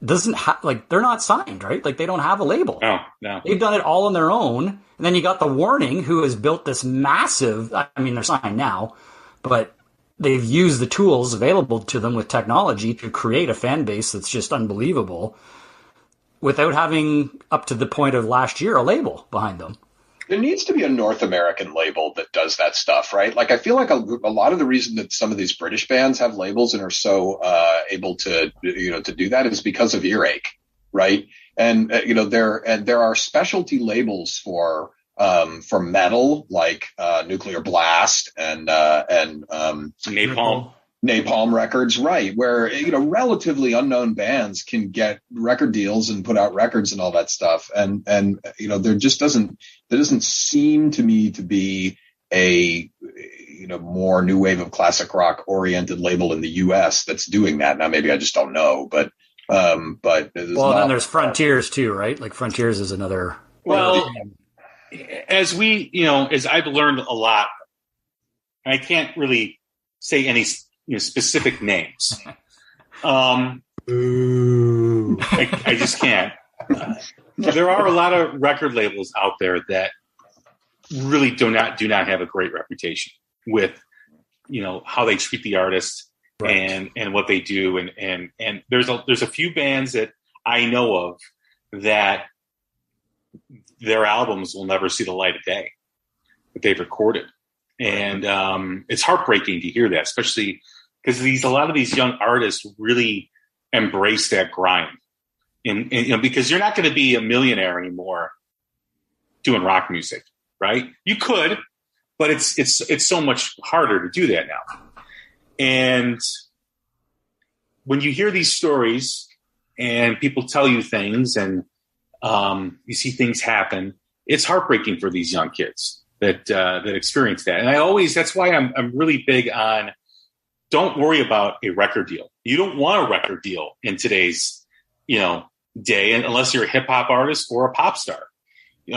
they're not signed, right? Like they don't have a label. No. They've done it all on their own. And then you got The Warning, who has built this massive, they're signed now, but they've used the tools available to them with technology to create a fan base that's just unbelievable without having, up to the point of last year, a label behind them. There needs to be a North American label that does that stuff, right? Like, I feel like a lot of the reason that some of these British bands have labels and are so able to, to do that is because of Earache, right? And there are specialty labels for metal, like Nuclear Blast and Napalm Records, right? Where, relatively unknown bands can get record deals and put out records and all that stuff. And there doesn't seem to me to be a, more new wave of classic rock oriented label in the US that's doing that. Now, maybe I just don't know, but then there's Frontiers too, right? Like Frontiers is another. Well, as I've learned a lot, I can't really say any specific names. I just can't. There are a lot of record labels out there that really do not have a great reputation with, how they treat the artist and what they do. And there's a few bands that I know of that their albums will never see the light of day that they've recorded. And it's heartbreaking to hear that, especially because a lot of these young artists really embrace that grind. And because you're not going to be a millionaire anymore doing rock music, right? You could, but it's so much harder to do that now. And when you hear these stories and people tell you things and you see things happen, it's heartbreaking for these young kids that experience that. And that's why I'm really big on, don't worry about a record deal. You don't want a record deal in today's, day, unless you're a hip hop artist or a pop star. You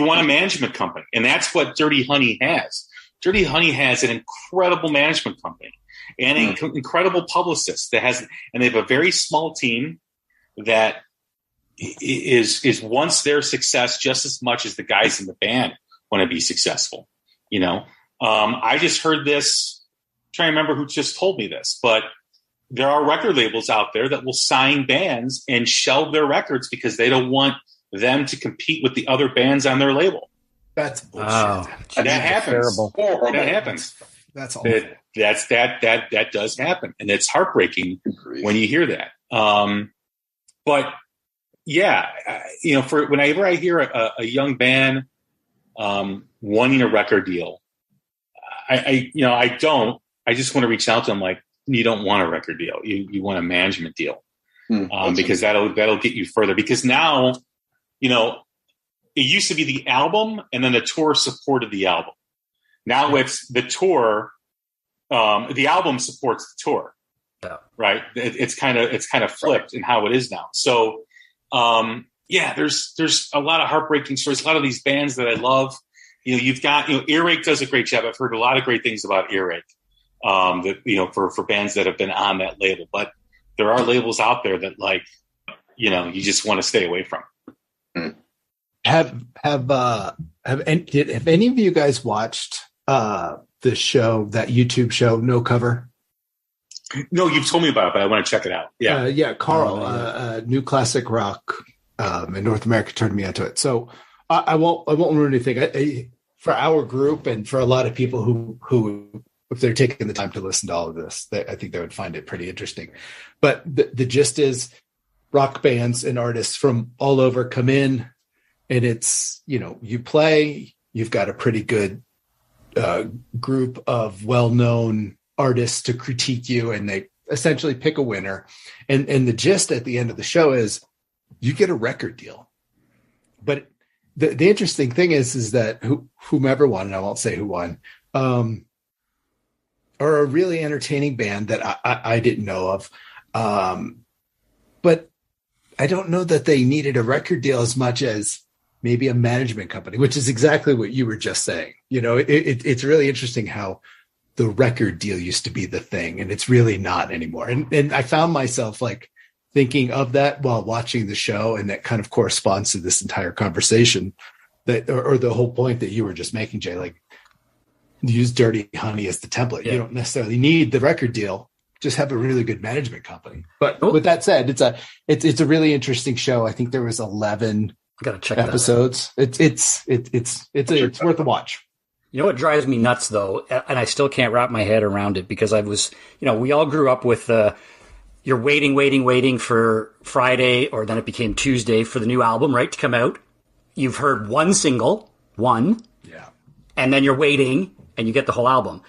want a management company, and that's what Dirty Honey has. Dirty Honey has an incredible management company and an incredible publicist and they have a very small team that is wants their success just as much as the guys in the band want to be successful. I just heard this. I'm trying to remember who just told me this, but there are record labels out there that will sign bands and shelve their records because they don't want them to compete with the other bands on their label. That's bullshit. Oh, that happens. Horrible. That happens. That's awful. That does happen, and it's heartbreaking when you hear that. But yeah, for whenever I hear a young band wanting a record deal, I just want to reach out to them like, you don't want a record deal. You want a management deal because that'll get you further. Because now, it used to be the album and then the tour supported the album. Now it's the tour. The album supports the tour, right? It's kind of flipped in how it is now. So, there's a lot of heartbreaking stories. A lot of these bands that I love, you've got, Earache does a great job. I've heard a lot of great things about Earache, for bands that have been on that label, but there are labels out there that you just want to stay away from. Have any of you guys watched the show, that YouTube show, No Cover? No, you've told me about it, but I want to check it out. Yeah. Carl, New Classic Rock in North America turned me onto it. So I won't ruin anything. For our group and for a lot of people who if they're taking the time to listen to all of this, I think they would find it pretty interesting. But the gist is, rock bands and artists from all over come in, and it's, you play, you've got a pretty good group of well-known artists to critique you, and they essentially pick a winner. And the gist at the end of the show is you get a record deal. But the interesting thing is that whomever won, and I won't say who won, are a really entertaining band that I didn't know of. But I don't know that they needed a record deal as much as maybe a management company, which is exactly what you were just saying. It's really interesting how the record deal used to be the thing, and it's really not anymore. And I found myself thinking of that while watching the show, and that kind of corresponds to this entire conversation or the whole point that you were just making, Jay. Use Dirty Honey as the template. Yeah. You don't necessarily need the record deal. Just have a really good management company. But with that said, it's a really interesting show. I think there was 11 episodes. It's worth a watch. You know what drives me nuts though, and I still can't wrap my head around it, because I was, we all grew up with you're waiting for Friday, or then it became Tuesday for the new album, right, to come out. You've heard one single, and then you're waiting and you get the whole album.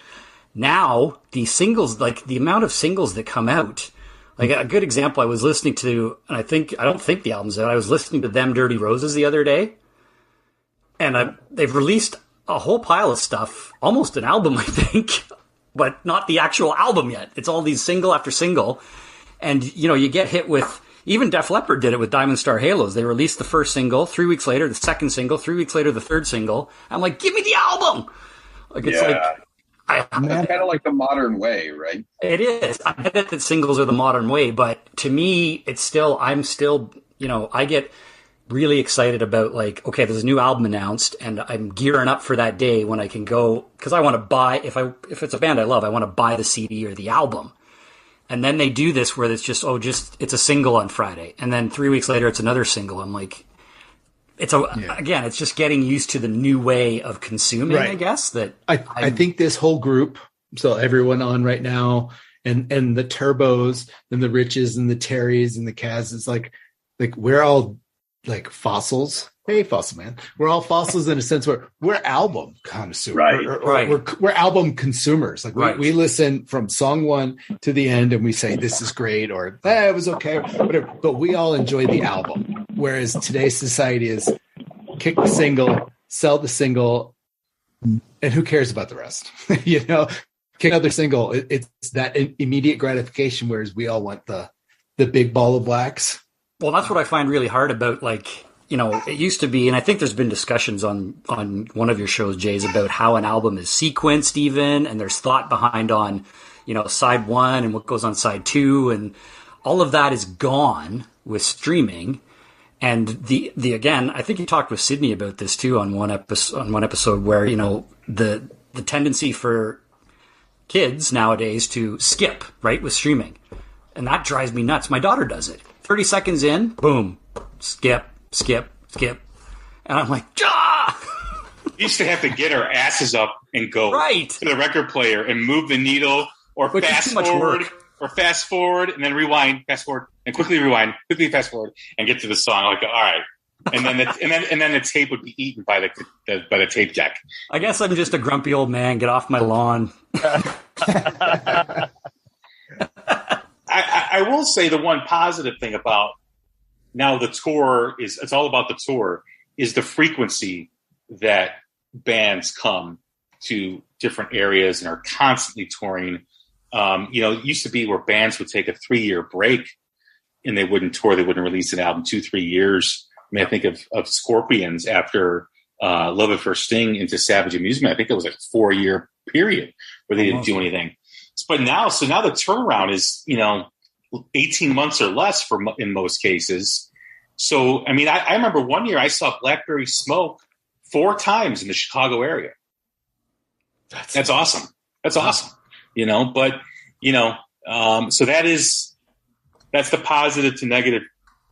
Now, the singles, the amount of singles that come out, a good example I was listening to, and I don't think the album's out, I was listening to Them Dirty Roses the other day, and they've released a whole pile of stuff, almost an album, I think, but not the actual album yet. It's all these single after single, and, you get hit with, even Def Leppard did it with Diamond Star Halos. They released the first single, 3 weeks later, the second single, 3 weeks later, the third single. I'm like, give me the album! It's kind of like the modern way, right? It is. I get that singles are the modern way, but to me, I'm still, I get really excited about like, okay, there's a new album announced, and I'm gearing up for that day when I can go, because I want to buy, if it's a band I love, I want to buy the CD or the album. And then they do this where it's just it's a single on Friday, and then 3 weeks later it's another single. I'm like, again, it's just getting used to the new way of consuming. Right. I guess that I think this whole group, so everyone on right now, and the Turbos and the Riches and the Terrys and the Kaz, is like we're all like fossils. Hey, Fossil Man. We're all fossils in a sense where we're album connoisseurs. Right. We're album consumers. Like we listen from song one to the end and we say, this is great, or it was okay, whatever. But we all enjoy the album. Whereas today's society is kick the single, sell the single, and who cares about the rest? Kick another single. It's that immediate gratification, whereas we all want the big ball of wax. Well, that's what I find really hard about, like, it used to be, and I think there's been discussions on one of your shows, Jays, about how an album is sequenced even, and there's thought behind on, side one and what goes on side two, and all of that is gone with streaming. And the again, I think you talked with Sydney about this too on one episode where, the tendency for kids nowadays to skip, right, with streaming. And that drives me nuts. My daughter does it. 30 seconds in, boom, skip. And I'm like, We used to have to get our asses up and go to the record player and move the needle, or fast forward and then rewind, fast forward and quickly rewind, quickly fast forward and get to the song. Like, all right. And then the tape would be eaten by the tape deck. I guess I'm just a grumpy old man. Get off my lawn. I will say the one positive thing about now the tour it's all about the tour, is the frequency that bands come to different areas and are constantly touring. It used to be where bands would take a 3-year break and they wouldn't tour. They wouldn't release an album 2-3 years. I mean, I think of Scorpions after Love at First Sting into Savage Amusement. I think it was like a 4-year period where they didn't do anything. But now the turnaround is, 18 months or less in most cases. So, I mean, I remember one year I saw Blackberry Smoke 4 times in the Chicago area. That's awesome. That's awesome. So that's the positive to negative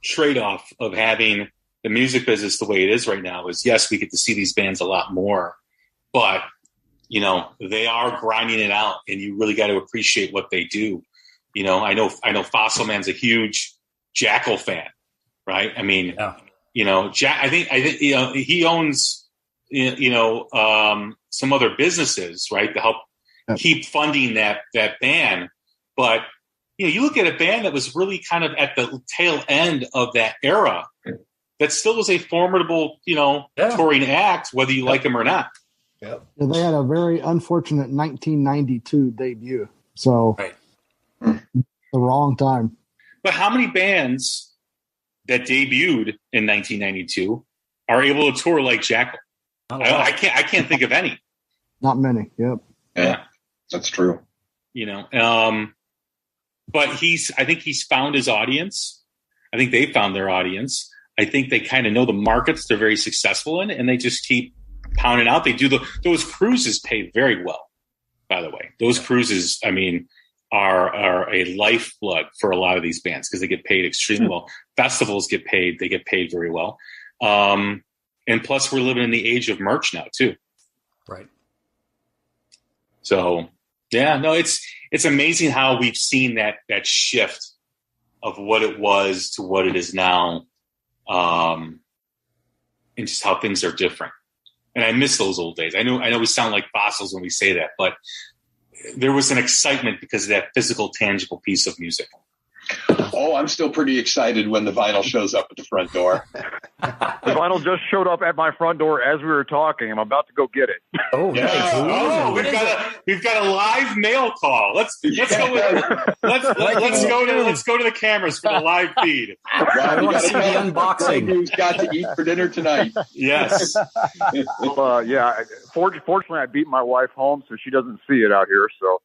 trade-off of having the music business the way it is right now. Is yes, we get to see these bands a lot more, but they are grinding it out, and you really got to appreciate what they do. I know Fossil Man's a huge Jackal fan, right? I mean, I think he owns some other businesses, right, to help keep funding that band. But you look at a band that was really kind of at the tail end of that era, that still was a formidable, touring act, whether you like them or not. Yep. They had a very unfortunate 1992 debut, so the wrong time. But how many bands that debuted in 1992 are able to tour like Jackal? I can't think of any. Not many. Yep. Yeah, that's true. But I think he's found his audience. I think they found their audience. I think they kind of know the markets they're very successful in, and they just keep pounding out. They do those cruises pay very well, by the way. Those cruises, I mean, are a lifeblood for a lot of these bands because they get paid extremely well. Festivals get paid; they get paid very well. And plus, we're living in the age of merch now too. Right. So, yeah, no, it's amazing how we've seen that shift of what it was to what it is now, and just how things are different. And I miss those old days. I know we sound like fossils when we say that, but there was an excitement because of that physical, tangible piece of music. Oh, I'm still pretty excited when the vinyl shows up at the front door. The vinyl just showed up at my front door as we were talking. I'm about to go get it. Oh, yeah. Nice. Oh, we've got a live mail call. Let's go to the cameras for the live feed. I want to see the unboxing. Who's got to eat for dinner tonight? Yes. Yeah. Fortunately, I beat my wife home, so she doesn't see it out here. So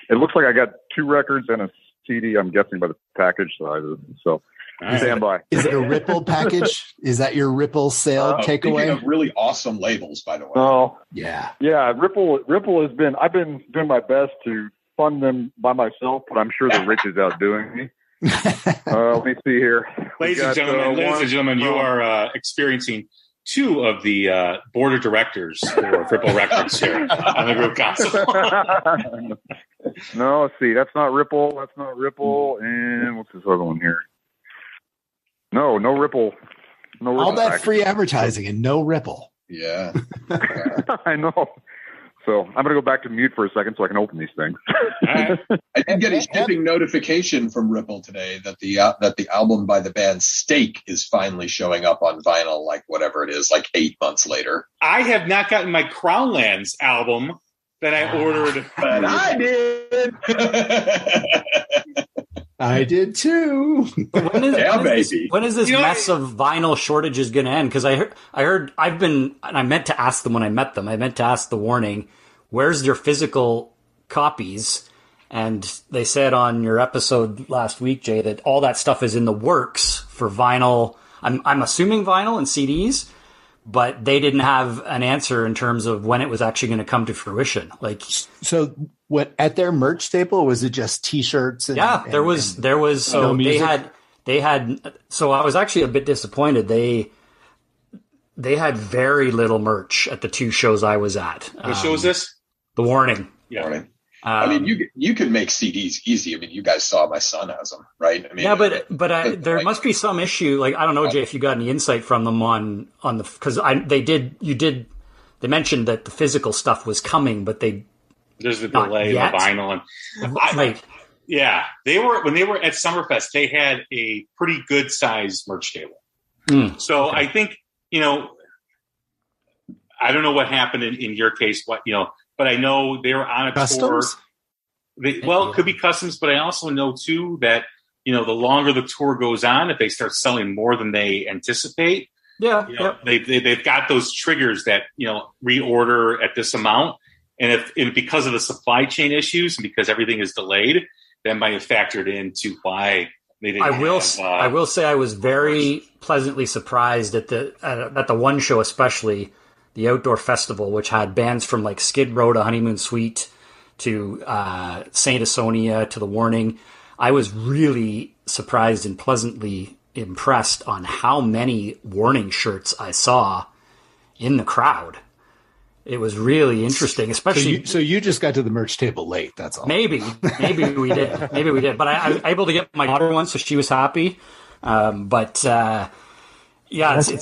it looks like I got 2 records and a CD, I'm guessing by the package size. So Stand by. Is it a Ripple package? Is that your Ripple sale takeaway? Speaking of really awesome labels, by the way. Oh, yeah. Ripple has been. I've been doing my best to fund them by myself, but I'm sure the rich is outdoing me. Let me see here. Ladies and gentlemen, you are experiencing two of the board of directors for Ripple Records here on the Group Council. No, let's see. That's not Ripple. That's not Ripple. And what's this other one here? No Ripple. No Ripple. All that package. free advertising and no Ripple. Yeah. I know. So I'm going to go back to mute for a second so I can open these things. I did get a shipping notification from Ripple today that the album by the band Steak is finally showing up on vinyl, like whatever it is, like 8 months later. I have not gotten my Crownlands album that I ordered. But I did. I did too. When is this mess of vinyl shortages going to end? Because I heard and I meant to ask them when I met them. I meant to ask the Warning, where's their physical copies? And they said on your episode last week, Jay, that all that stuff is in the works for vinyl. I'm assuming vinyl and CDs, but they didn't have an answer in terms of when it was actually going to come to fruition. Like, so what at their merch table, was it just T-shirts? There was. So they had. So I was actually a bit disappointed. They had very little merch at the two shows I was at. What show was this? The Warning. Yeah. Warning. I mean, you can make CDs easy. I mean, you guys saw my son has them, right? I mean, yeah, but there must be some issue. Like, I don't know, Jay, if you got any insight from them on the, because they mentioned that the physical stuff was coming, but there's the delay in the vinyl right. Yeah, when they were at Summerfest, they had a pretty good sized merch table. So okay. I think I don't know what happened in your case, but I know they were on a Customs? tour. It could be customs, but I also know too that the longer the tour goes on, if they start selling more than they anticipate, they've got those triggers that reorder at this amount, and because of the supply chain issues and because everything is delayed, that might have factored into why they didn't. I will say I was very pleasantly surprised at the one show, especially the outdoor festival, which had bands from like Skid Row to Honeymoon Suite to Saint Asonia to The Warning. I was really surprised and pleasantly impressed on how many Warning shirts I saw in the crowd. It was really interesting, especially. So you just got to the merch table late. That's all. Maybe we did. But I was able to get my daughter one, so she was happy. It's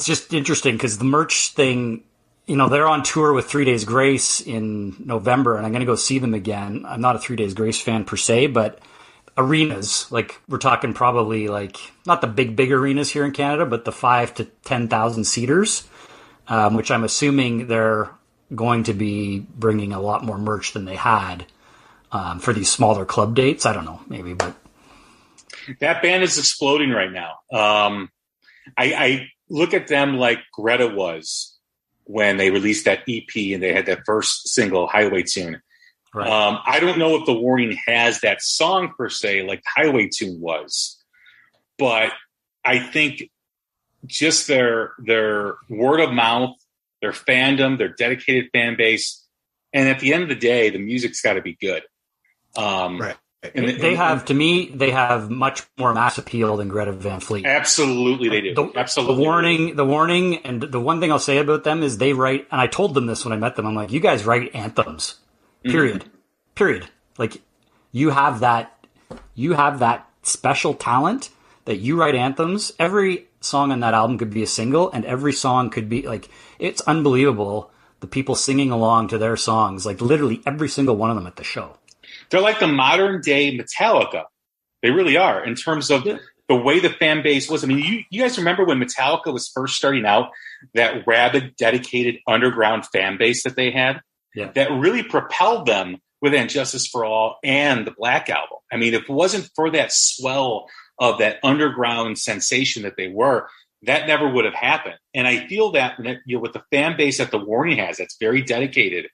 just interesting because the merch thing. They're on tour with 3 Days Grace in November, and I'm going to go see them again. I'm not a 3 Days Grace fan per se, but arenas, like we're talking probably like not the big arenas here in Canada, but the 5,000 to 10,000 seaters, which I'm assuming they're going to be bringing a lot more merch than they had for these smaller club dates. I don't know, maybe, but that band is exploding right now. I look at them like Greta was when they released that EP and they had that first single, Highway Tune. Right. I don't know if The Warning has that song per se, like Highway Tune was, but I think just their word of mouth, their fandom, their dedicated fan base, and at the end of the day, the music's got to be good. Right. They have much more mass appeal than Greta Van Fleet. Absolutely, they do. Absolutely. The Warning, and the one thing I'll say about them is they write, and I told them this when I met them, I'm like, you guys write anthems, period. Mm-hmm. Period. Like, you have that special talent that you write anthems. Every song on that album could be a single, and every song could be, like, it's unbelievable, the people singing along to their songs, like, literally every single one of them at the show. They're like the modern day Metallica. They really are in terms of the way the fan base was. I mean, you guys remember when Metallica was first starting out, that rabid, dedicated underground fan base that they had that really propelled them with And Justice for All and the Black Album. I mean, if it wasn't for that swell of that underground sensation that they were, that never would have happened. And I feel that with the fan base that The Warning has, that's very dedicated,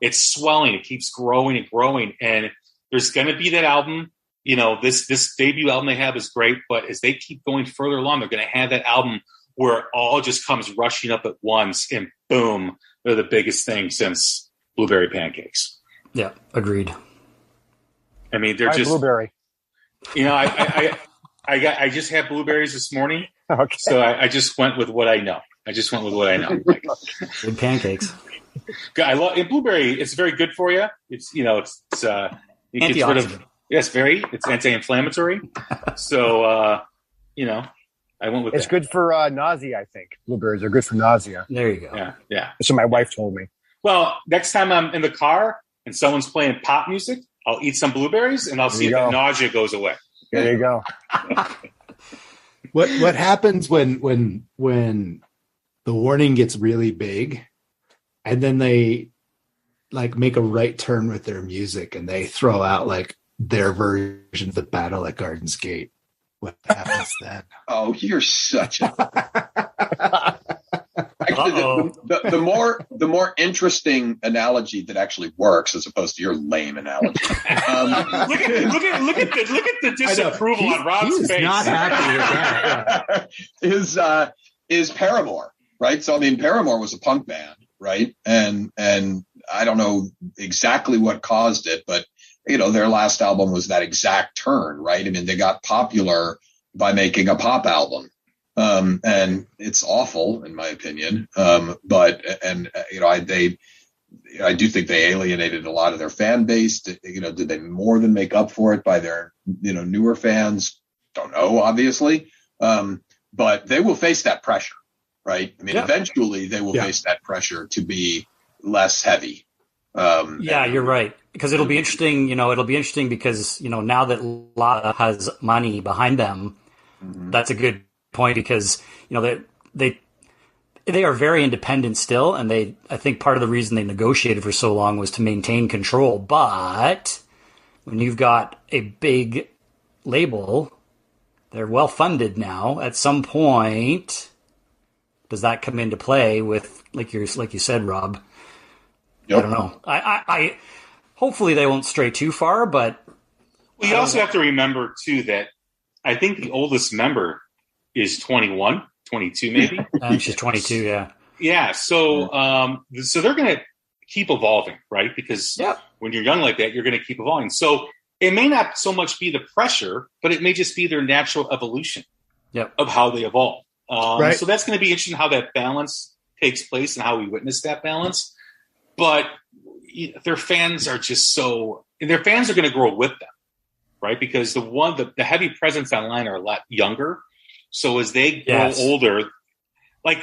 it's swelling. It keeps growing and growing. And there's going to be that album this debut album they have is great, but as they keep going further along, they're going to have that album where it all just comes rushing up at once, and boom, they're the biggest thing since Blueberry Pancakes. Yeah, agreed. I mean, they're just blueberry. I just had blueberries this morning, Okay. so I just went with what I know. Good pancakes. I love blueberry. It's very good for you. It's it gets rid of. Yes, it's anti-inflammatory. So I went with It's that. good for nausea, I think. Blueberries are good for nausea. There you go. Yeah. That's what my wife told me. Well, next time I'm in the car and someone's playing pop music, I'll eat some blueberries and I'll see if the nausea goes away. There you go. What happens when the warning gets really big and then they like make a right turn with their music and they throw out like their version of the Battle at Garden's Gate? What happens then? Oh, you're such a actually the more interesting analogy that actually works as opposed to your lame analogy. Look at the disapproval on Rob's face. Not happy with that. Is Paramore, right? So I mean, Paramore was a punk band, right? And I don't know exactly what caused it, but their last album was that exact turn, right? I mean, they got popular by making a pop album. And it's awful in my opinion. I do think they alienated a lot of their fan base. Did they more than make up for it by their, newer fans? Don't know, obviously. But they will face that pressure, right? I mean, eventually they will face that pressure to be less heavy. You're right. Because it'll be interesting, because, now that Lada has money behind them, that's a good point because, they are very independent still. And I think part of the reason they negotiated for so long was to maintain control. But when you've got a big label, they're well funded now. At some point, does that come into play with, like you said, Rob? Yep. I don't know. I hopefully they won't stray too far, but you also have to remember too that I think the oldest member is 21, 22 maybe. She's 22, yeah. Yeah, so they're going to keep evolving, right? Because when you're young like that, you're going to keep evolving. So it may not so much be the pressure, but it may just be their natural evolution of how they evolve. Right. So that's going to be interesting how that balance takes place and how we witness that balance. But their fans are just their fans are going to grow with them, right? Because the heavy presence online are a lot younger. So as they grow older, like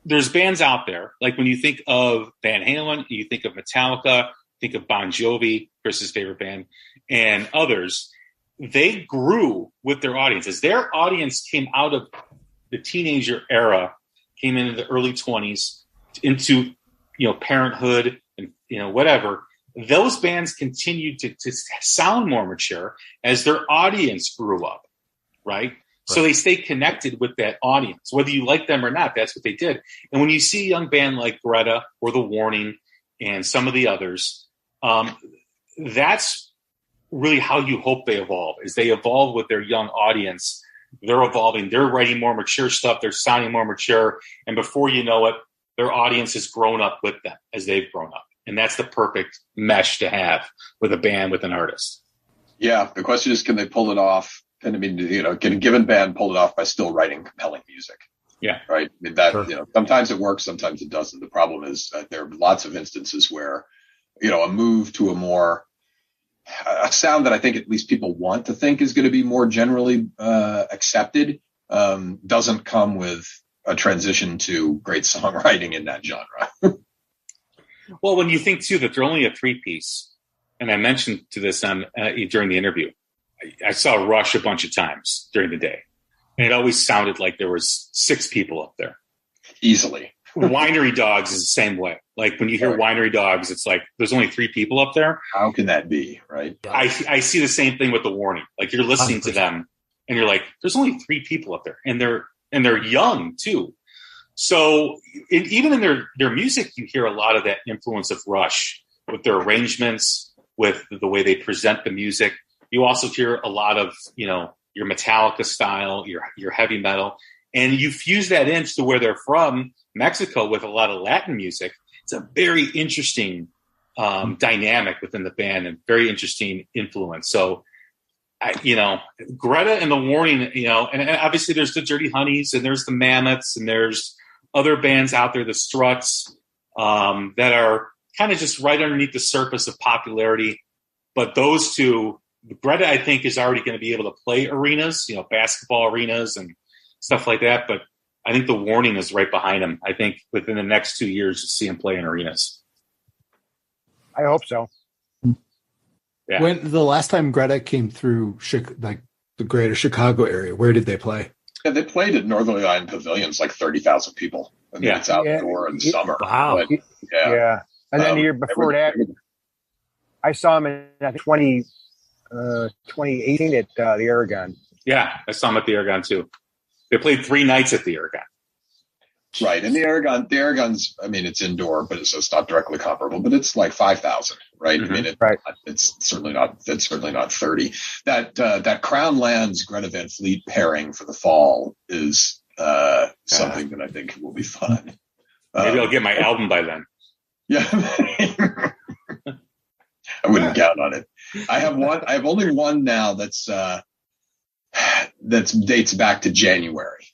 there's bands out there, like when you think of Van Halen, you think of Metallica, think of Bon Jovi, Chris's favorite band, and others, they grew with their audience. As their audience came out of the teenager era, came into the early 20s, into parenthood and whatever, those bands continued to sound more mature as their audience grew up, right? So they stay connected with that audience, whether you like them or not. That's what they did. And when you see a young band like Greta or The Warning and some of the others, that's really how you hope they evolve. Is they evolve with their young audience. They're evolving. They're writing more mature stuff. They're sounding more mature. And before you know it, their audience has grown up with them as they've grown up. And that's the perfect mesh to have with a band, with an artist. Yeah. The question is, can they pull it off? And I mean, can a given band pull it off by still writing compelling music? Yeah. Right. I mean, that, sometimes it works, sometimes it doesn't. The problem is that there are lots of instances where, a move to a sound that I think at least people want to think is going to be more generally accepted, doesn't come with a transition to great songwriting in that genre. Well, when you think too that they're only a 3-piece, and I mentioned to this during the interview, I saw Rush a bunch of times during the day, and it always sounded like there was 6 people up there. Easily. Winery Dogs is the same way. Like when you hear Winery Dogs, it's like there's only 3 people up there. How can that be, right? I see the same thing with The Warning. Like you're listening 100%. To them, and you're like, there's only 3 people up there, and they're young too. So even in their music, you hear a lot of that influence of Rush with their arrangements, with the way they present the music. You also hear a lot of, your Metallica style, your heavy metal, and you fuse that into where they're from, Mexico, with a lot of Latin music. It's a very interesting dynamic within the band and very interesting influence. So, Greta and the Warning, and obviously there's the Dirty Honeys and there's the Mammoths and there's other bands out there, the Struts, that are kind of just right underneath the surface of popularity. But those two, Greta, I think, is already going to be able to play arenas, basketball arenas and stuff like that. But I think the Warning is right behind him. I think within the next 2 years, you'll see him play in arenas. I hope so. Yeah. When the last time Greta came through, like the greater Chicago area, where did they play? Yeah, they played at Northerly Line Pavilions, like 30,000 people. I mean, it's outdoor in summer. Wow. But, Yeah. And then the year before that, I saw him in 2018 at the Aragon. Yeah, I saw him at the Aragon too. They played 3 nights at the Aragon. Right. And the Aragon's, I mean, it's indoor, but it's not directly comparable, but it's like 5,000, right? Mm-hmm. I mean, it's certainly not 30. That Crown Lands Greta Van Fleet pairing for the fall is something that I think will be fun. Maybe I'll get my album by then. Yeah. I wouldn't count on it. I have only one now that's dates back to January.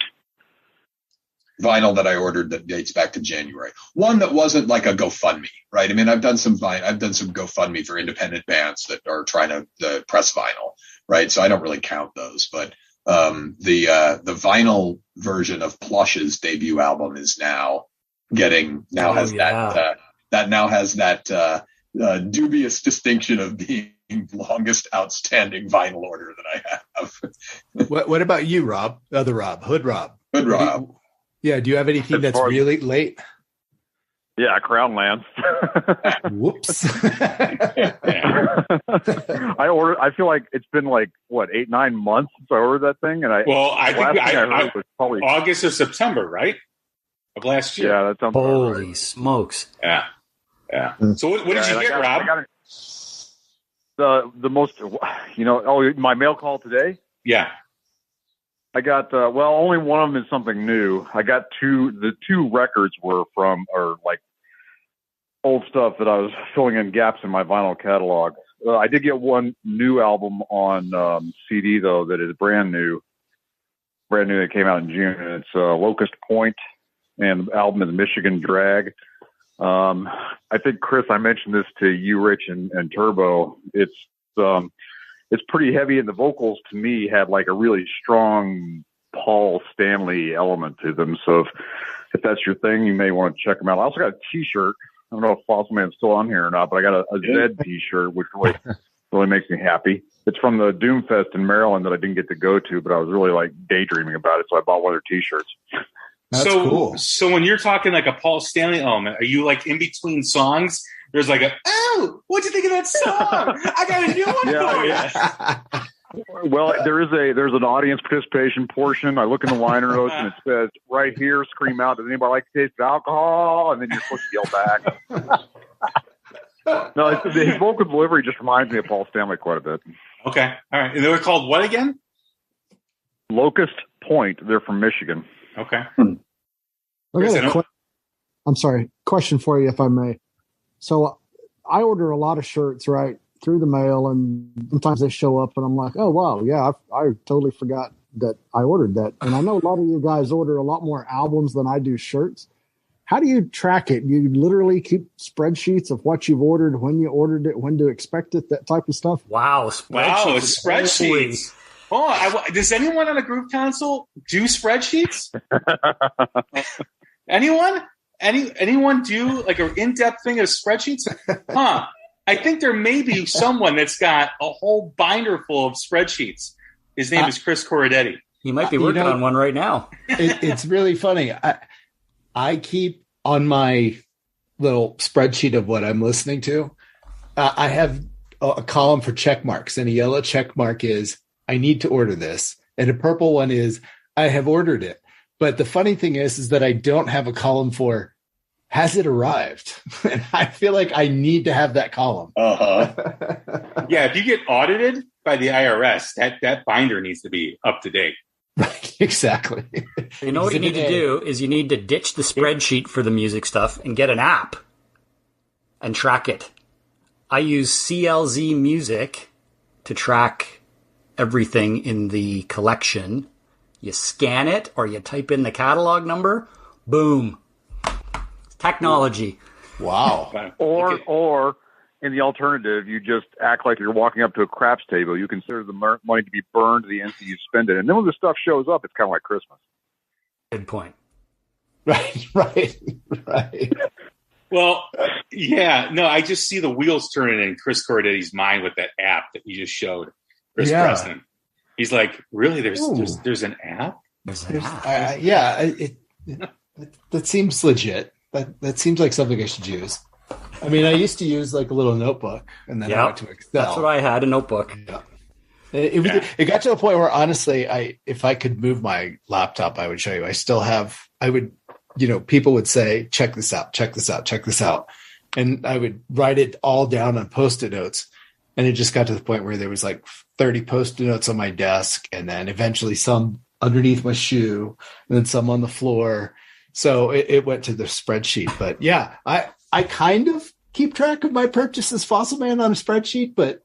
Vinyl that I ordered that dates back to January. One that wasn't like a GoFundMe, right? I mean, I've done some GoFundMe for independent bands that are trying to press vinyl, right? So I don't really count those, but the vinyl version of Plush's debut album is now has that dubious distinction of being longest outstanding vinyl order that I have. What about you, Rob? Other Rob, Hood Rob. Hood Rob. Do you have anything that's really late? Yeah, Crown Lands. Whoops. I feel like it's been 8-9 months since I ordered that thing, and I think I heard it was probably August or September, right? Of last year. Yeah, that sounds holy right. smokes. Yeah. So what did you get, Rob? I got the most, my mail call today. Yeah. I got only one of them is something new. I got the two records were old stuff that I was filling in gaps in my vinyl catalog. I did get one new album on CD though that is brand new that came out in June, and it's Locust Point, and the album is Michigan Drag. I think, Chris, I mentioned this to you, Rich, and Turbo. It's pretty heavy, and the vocals to me had like a really strong Paul Stanley element to them. So if that's your thing, you may want to check them out. I also got a T-shirt. I don't know if Fossil Man's still on here or not, but I got a Zed T-shirt, which really makes me happy. It's from the Doomfest in Maryland that I didn't get to go to, but I was really daydreaming about it, so I bought one of their T-shirts. That's cool. So when you're talking like a Paul Stanley element, are you in between songs? There's what'd you think of that song? I got a new one for you. Well, there's an audience participation portion. I look in the liner notes and it says right here, scream out, does anybody like to taste alcohol? And then you're supposed to yell back. No, his vocal delivery just reminds me of Paul Stanley quite a bit. Okay. All right. And they were called what again? Locust Point. They're from Michigan. Okay. I'm sorry. Question for you, if I may. So I order a lot of shirts, right, through the mail, and sometimes they show up, and I'm like, oh, wow, yeah, I totally forgot that I ordered that. And I know a lot of you guys order a lot more albums than I do shirts. How do you track it? You literally keep spreadsheets of what you've ordered, when you ordered it, when to expect it, that type of stuff? Wow, spreadsheets. Oh, does anyone on a group console do spreadsheets? Anyone? Anyone do an in-depth thing of spreadsheets? Huh. I think there may be someone that's got a whole binder full of spreadsheets. His name is Chris Corradetti. He might be working on one right now. It's really funny. I keep on my little spreadsheet of what I'm listening to. I have a column for check marks, and a yellow check mark is I need to order this, and a purple one is I have ordered it. But the funny thing is that I don't have a column for has it arrived? And I feel like I need to have that column. Yeah, if you get audited, by the IRS, that binder needs to be up to date. Right, exactly. You know what you need to do is you need to ditch the spreadsheet for the music stuff and get an app and track it. I use CLZ Music to track everything in the collection. You scan it or you type in the catalog number, boom. Technology. Wow. Or in the alternative, you just act like you're walking up to a craps table. You consider the money to be burned the instant you spend it. And then when the stuff shows up, it's kind of like Christmas. Good point. Right. Well, yeah, no, I just see the wheels turning in Chris Corradetti's mind with that app that you just showed, Chris Preston. He's like, really? There's an app? There's an app. That seems legit. That seems like something I should use. I mean, I used to use like a little notebook, and then I went to Excel. That's what I had, a notebook. Yeah. It got to a point where, honestly, if I could move my laptop, I would show you. I still have. I would, people would say, "Check this out, check this out, check this out," and I would write it all down on Post-it notes. And it just got to the point where there was like 30 Post-it notes on my desk, and then eventually some underneath my shoe, and then some on the floor. So it went to the spreadsheet. But yeah, I kind of keep track of my purchases, Fossil Man, on a spreadsheet. But,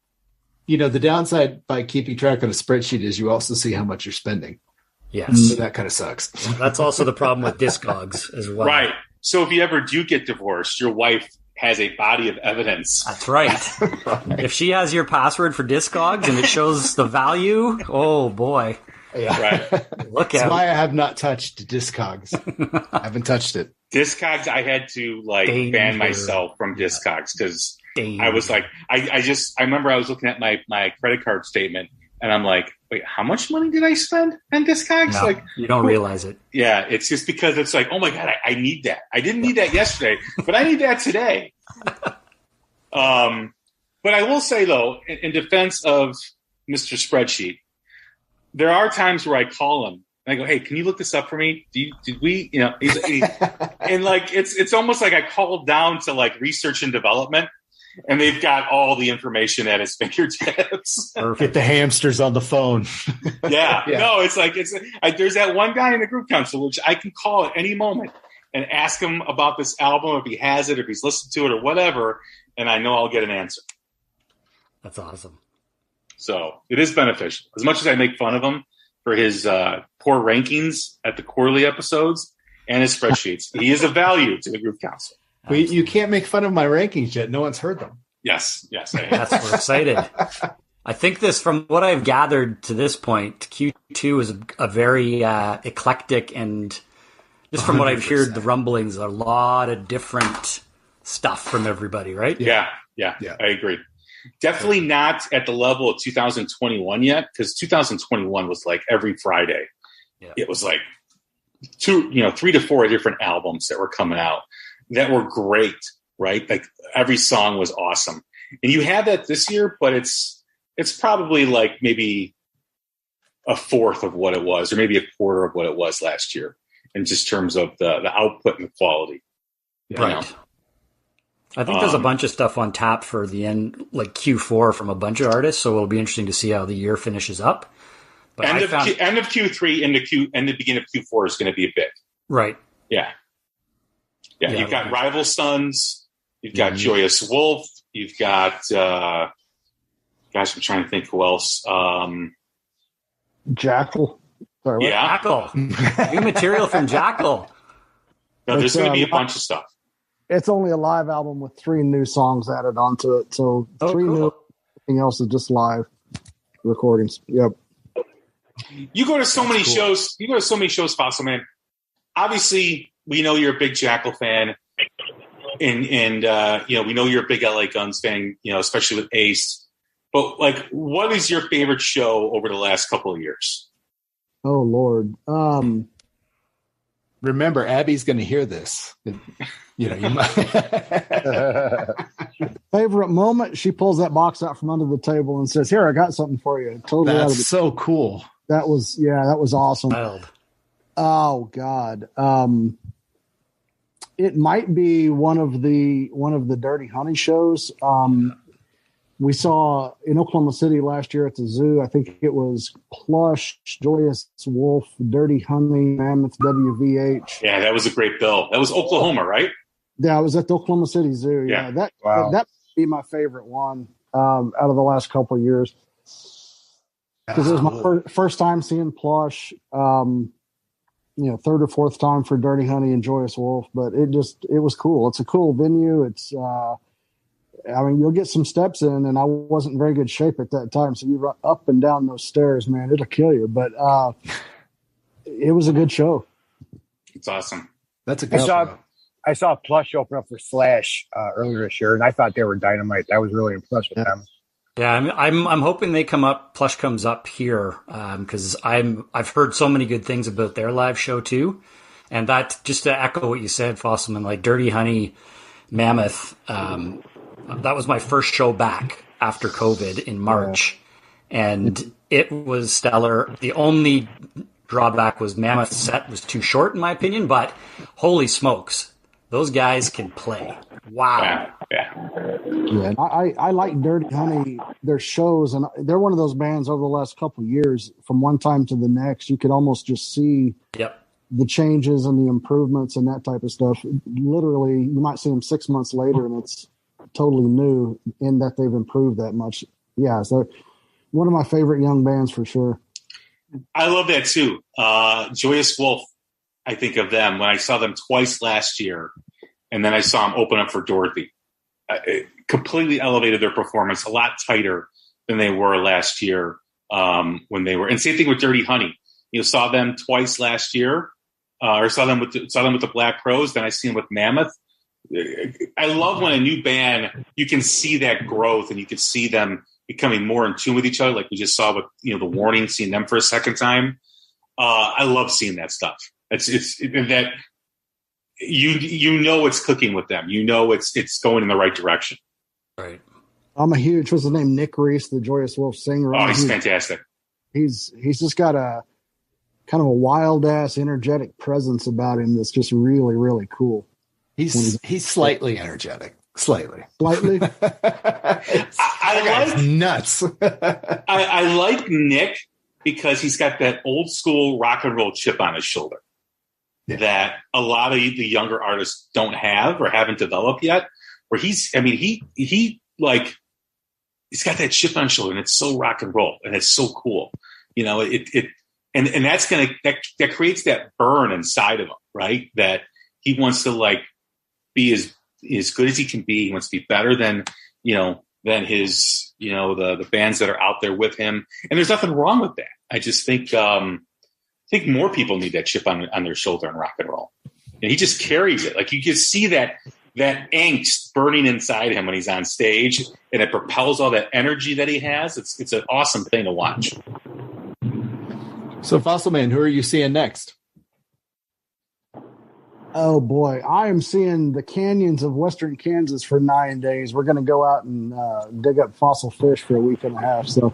the downside by keeping track on a spreadsheet is you also see how much you're spending. Yes. So that kind of sucks. That's also the problem with Discogs as well. Right. So if you ever do get divorced, your wife has a body of evidence. That's right. If she has your password for Discogs and it shows the value, oh boy. Yeah. Right. Look That's out. why I have not touched Discogs. I haven't touched it. Discogs, I had to ban myself from Discogs because I was like, I remember I was looking at my credit card statement and I'm like, wait, how much money did I spend on Discogs? No, you don't realize it. Yeah, it's just because it's like, oh my God, I need that. I didn't need that yesterday, but I need that today. But I will say though, in defense of Mr. Spreadsheet, there are times where I call him and I go, "Hey, can you look this up for me? Did we, and it's almost like I called down to like research and development, and they've got all the information at his fingertips." Get the hamsters on the phone. Yeah. No, there's that one guy in the group council which I can call at any moment and ask him about this album if he has it, if he's listened to it, or whatever, and I know I'll get an answer. That's awesome. So it is beneficial. As much as I make fun of him for his poor rankings at the quarterly episodes and his spreadsheets, he is of value to the group council. Well, you can't make fun of my rankings yet. No one's heard them. Yes. We're excited. I think from what I've gathered to this point, Q2 is a very eclectic and just from 100%. What I've heard, the rumblings, a lot of different stuff from everybody, right? Yeah, I agree. Definitely not at the level of 2021 yet, because 2021 was like every Friday. Yeah. It was like 3 to 4 different albums that were coming out that were great, right? Like every song was awesome. And you have that this year, but it's probably like maybe a fourth of what it was, or maybe a quarter of what it was last year in just terms of the output and the quality. Right. I think there's a bunch of stuff on tap for the end, like Q4 from a bunch of artists. So it'll be interesting to see how the year finishes up. But end of Q3 and the beginning of Q4 is going to be a bit. Right. Yeah. You've got Rival Sons. You've got Joyous Wolf. You've got, I'm trying to think who else. Jackal. Sorry, what? Yeah. Jackal. New material from Jackal. No, there's going to be a bunch of stuff. It's only a live album with 3 new songs added onto it. So 3 new, everything else is just live recordings. Yep. You go to so many shows. You go to so many shows, Fossil Man. Obviously, we know you're a big Jackal fan, and we know you're a big LA Guns fan. Especially with Ace. But what is your favorite show over the last couple of years? Oh Lord. Remember, Abby's going to hear this. You might. Favorite moment? She pulls that box out from under the table and says, "Here, I got something for you." Totally. That's so cool. That was awesome. Wild. Oh God. It might be one of the Dirty Honey shows. we saw in Oklahoma City last year at the zoo, I think it was Plush, Joyous Wolf, Dirty Honey, Mammoth, WVH. Yeah, that was a great bill. That was Oklahoma, right? Yeah, I was at the Oklahoma City Zoo. Yeah, that would be my favorite one out of the last couple of years. Because it was my first time seeing Plush, third or fourth time for Dirty Honey and Joyous Wolf. But it was cool. It's a cool venue. It's, you'll get some steps in, and I wasn't in very good shape at that time. So you run up and down those stairs, man, it'll kill you. But it was a good show. It's awesome. That's a good show. I saw Plush open up for Slash earlier this year, and I thought they were dynamite. I was really impressed with them. Yeah, I'm hoping they come up. Plush comes up here because I've heard so many good things about their live show too, and that just to echo what you said, Fosselman, like Dirty Honey, Mammoth. That was my first show back after COVID in March, and it was stellar. The only drawback was Mammoth's set was too short in my opinion, but holy smokes. Those guys can play. Wow. Yeah. And I like Dirty Honey, their shows, and they're one of those bands over the last couple of years, from one time to the next, you could almost just see the changes and the improvements and that type of stuff. Literally, you might see them 6 months later, and it's totally new in that they've improved that much. Yeah, so one of my favorite young bands for sure. I love that too. Joyous Wolf, I think of them when I saw them twice last year, and then I saw them open up for Dorothy. It completely elevated their performance, a lot tighter than they were last year when they were. And same thing with Dirty Honey. Saw them twice last year, or saw them with the Black Crowes. Then I see them with Mammoth. I love when a new band, you can see that growth, and you can see them becoming more in tune with each other, like we just saw with the Warning, seeing them for a second time. I love seeing that stuff. It's that it's clicking with them. It's going in the right direction. Right. I'm a huge, what's his name? Nick Reese, the Joyous Wolf singer. Oh, he's fantastic. He's just got a kind of a wild ass, energetic presence about him that's just really, really cool. He's slightly energetic. Slightly. I like nuts. I like Nick because he's got that old school rock and roll chip on his shoulder that a lot of the younger artists don't have or haven't developed yet. Where he's got that chip on his shoulder, and it's so rock and roll, and it's so cool. And that creates that burn inside of him, right? That he wants to be as good as he can be. He wants to be better than his, the bands that are out there with him. And there's nothing wrong with that. I just think more people need that chip on their shoulder in rock and roll. And he just carries it. Like you can see that angst burning inside him when he's on stage, and it propels all that energy that he has. It's an awesome thing to watch. So Fossilman, who are you seeing next? Oh boy, I am seeing the canyons of Western Kansas for 9 days. We're going to go out and dig up fossil fish for a week and a half. So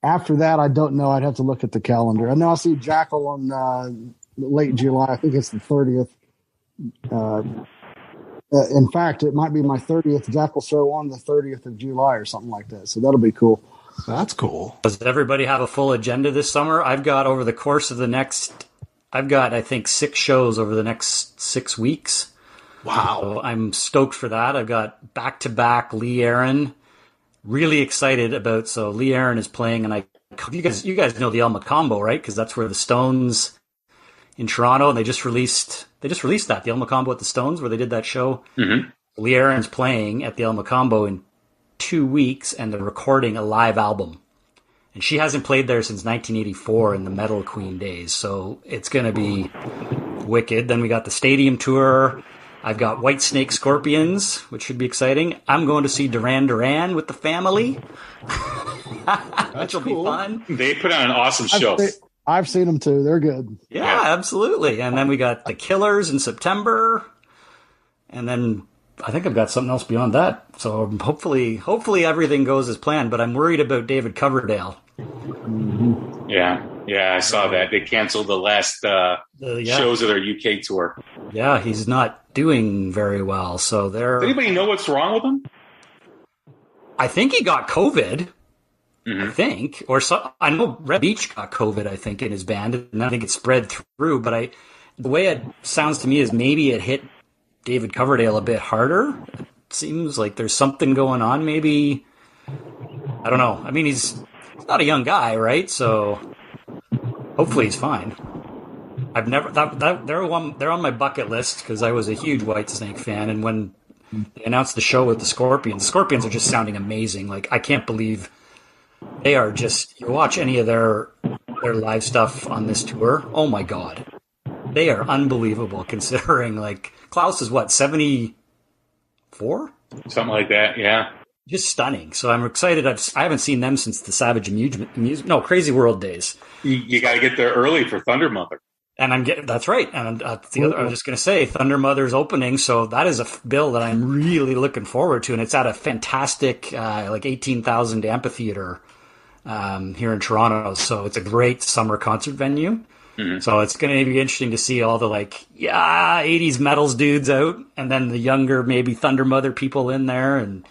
after that, I don't know. I'd have to look at the calendar. I know I'll see Jackal on late July. I think it's the 30th. In fact, it might be my 30th Jackal show on the 30th of July or something like that. So that'll be cool. That's cool. Does everybody have a full agenda this summer? I've got I think 6 shows over the next 6 weeks. Wow. So I'm stoked for that. I've got back-to-back Lee Aaron. Really excited about, so Lee Aaron is playing, and you guys know the El Macombo, right? Because that's where the Stones in Toronto, and they just released that, the El Macombo at the Stones, where they did that show. Mm-hmm. Lee Aaron's playing at the El Macombo in 2 weeks, and they're recording a live album. And she hasn't played there since 1984 in the Metal Queen days, so it's going to be wicked. Then we got the stadium tour. I've got Whitesnake Scorpions, which should be exciting. I'm going to see Duran Duran with the family, which will be fun. They put on an awesome show. I've seen them too. They're good. Yeah, absolutely. And then we got the Killers in September, and then I think I've got something else beyond that. So hopefully everything goes as planned, but I'm worried about David Coverdale. Mm-hmm. Yeah, I saw that. They canceled the last shows of their UK tour. Yeah, he's not doing very well. So Does anybody know what's wrong with him? I think he got COVID. I think, or so, I know Red Beach got COVID, I think, in his band, and I think it spread through. But the way it sounds to me is maybe it hit David Coverdale a bit harder. It seems like there's something going on. Maybe, I don't know. I mean, he's not a young guy, right? So hopefully he's fine. I've never they're on my bucket list because I was a huge Whitesnake fan, and when they announced the show with the Scorpions are just sounding amazing. Like, I can't believe. They are just, you watch any of their live stuff on this tour, oh my God. They are unbelievable considering, like, Klaus is what, 74? Something like that, yeah. Just stunning. So I'm excited. I haven't seen them since the Savage Crazy World days. You got to get there early for Thunder Mother. And that's right. And I was just going to say, Thunder Mother's opening, so that is a bill that I'm really looking forward to, and it's at a fantastic, 18,000 amphitheater here in Toronto. So it's a great summer concert venue. Mm-hmm. So it's going to be interesting to see all the 80s metals dudes out, and then the younger maybe Thunder Mother people in there, and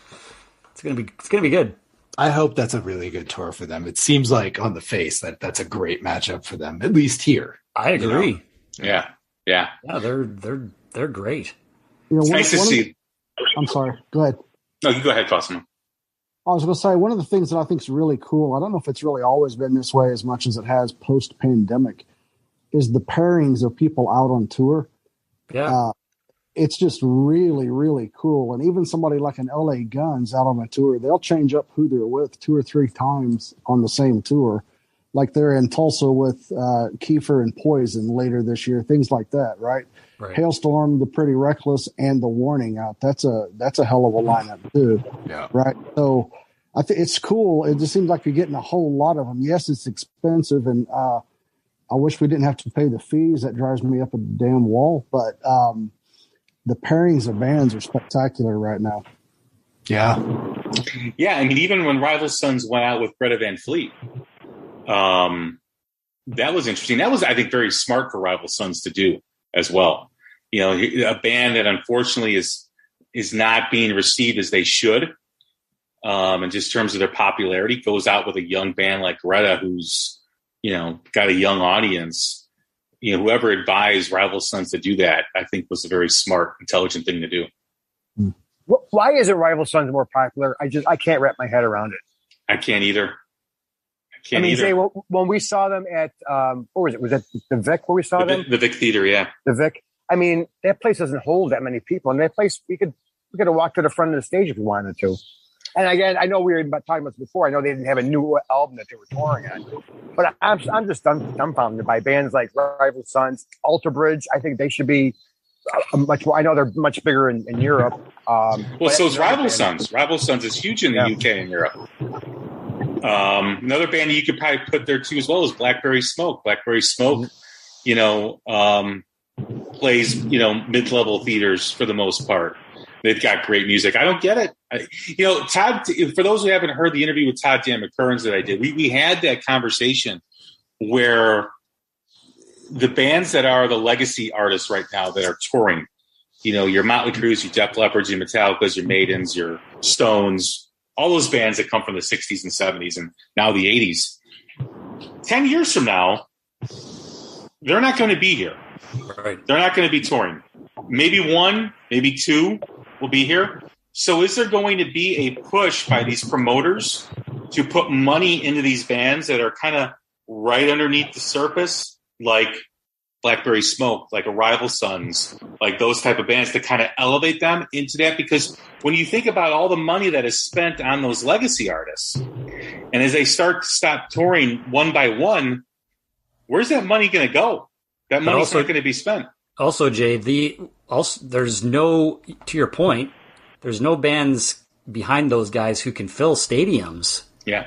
it's going to be good. I hope that's a really good tour for them. It seems like on the face that's a great matchup for them, at least here. I agree. Yeah. Yeah, they're great. It's nice to see. I'm sorry. Go ahead. No, you go ahead, Cosmo. I was going to say, one of the things that I think is really cool, I don't know if it's really always been this way as much as it has post-pandemic, is the pairings of people out on tour. Yeah. It's just really, really cool. And even somebody like an LA Guns out on a tour, they'll change up who they're with 2 or 3 times on the same tour. Like they're in Tulsa with Kiefer and Poison later this year, things like that, right? Hailstorm, The Pretty Reckless, and The Warning out. That's a hell of a lineup too. Yeah. Right. So I think it's cool. It just seems like you're getting a whole lot of them. Yes, it's expensive, and I wish we didn't have to pay the fees. That drives me up a damn wall. But the pairings of bands are spectacular right now. Yeah. Yeah, I mean, even when Rival Sons went out with Greta Van Fleet, that was interesting. That was, I think, very smart for Rival Sons to do as well. You know, a band that unfortunately is not being received as they should, in just terms of their popularity, goes out with a young band like Greta, who's, you know, got a young audience. You know, whoever advised Rival Sons to do that, I think, was a very smart, intelligent thing to do. Why isn't Rival Sons more popular? I can't wrap my head around it. I can't either. Say, when we saw them at, what was it? Was it the Vic where we saw them? The Vic Theater, yeah. The Vic. I mean, that place doesn't hold that many people. And that place, we could have walked to the front of the stage if we wanted to. And again, I know we were talking about this before. I know they didn't have a new album that they were touring on. But I'm just dumbfounded by bands like Rival Sons, Alter Bridge. I think they should be much more. I know they're much bigger in Europe. So is Rival Sons. Rival Sons is huge in the UK and Europe. Another band you could probably put there too as well is Blackberry Smoke. Blackberry Smoke, you know, plays, you know, mid-level theaters for the most part. They've got great music. I don't get it. You know, Todd, for those who haven't heard the interview with Todd Dan McKerns that I did, we had that conversation where the bands that are the legacy artists right now that are touring, you know, your Motley Crues, your Def Leppards, your Metallicas, your Maidens, your Stones, all those bands that come from the 60s and 70s and now the 80s. 10 years from now, they're not going to be here. Right. They're not going to be touring. Maybe 1, maybe 2 will be here. So is there going to be a push by these promoters to put money into these bands that are kind of right underneath the surface, like Blackberry Smoke, like a Rival Sons, like those type of bands, to kind of elevate them into that? Because when you think about all the money that is spent on those legacy artists, and as they start to stop touring one by one, where's that money going to go? That money's not going to be spent. Also, Jay, there's no, to your point, there's no bands behind those guys who can fill stadiums. Yeah.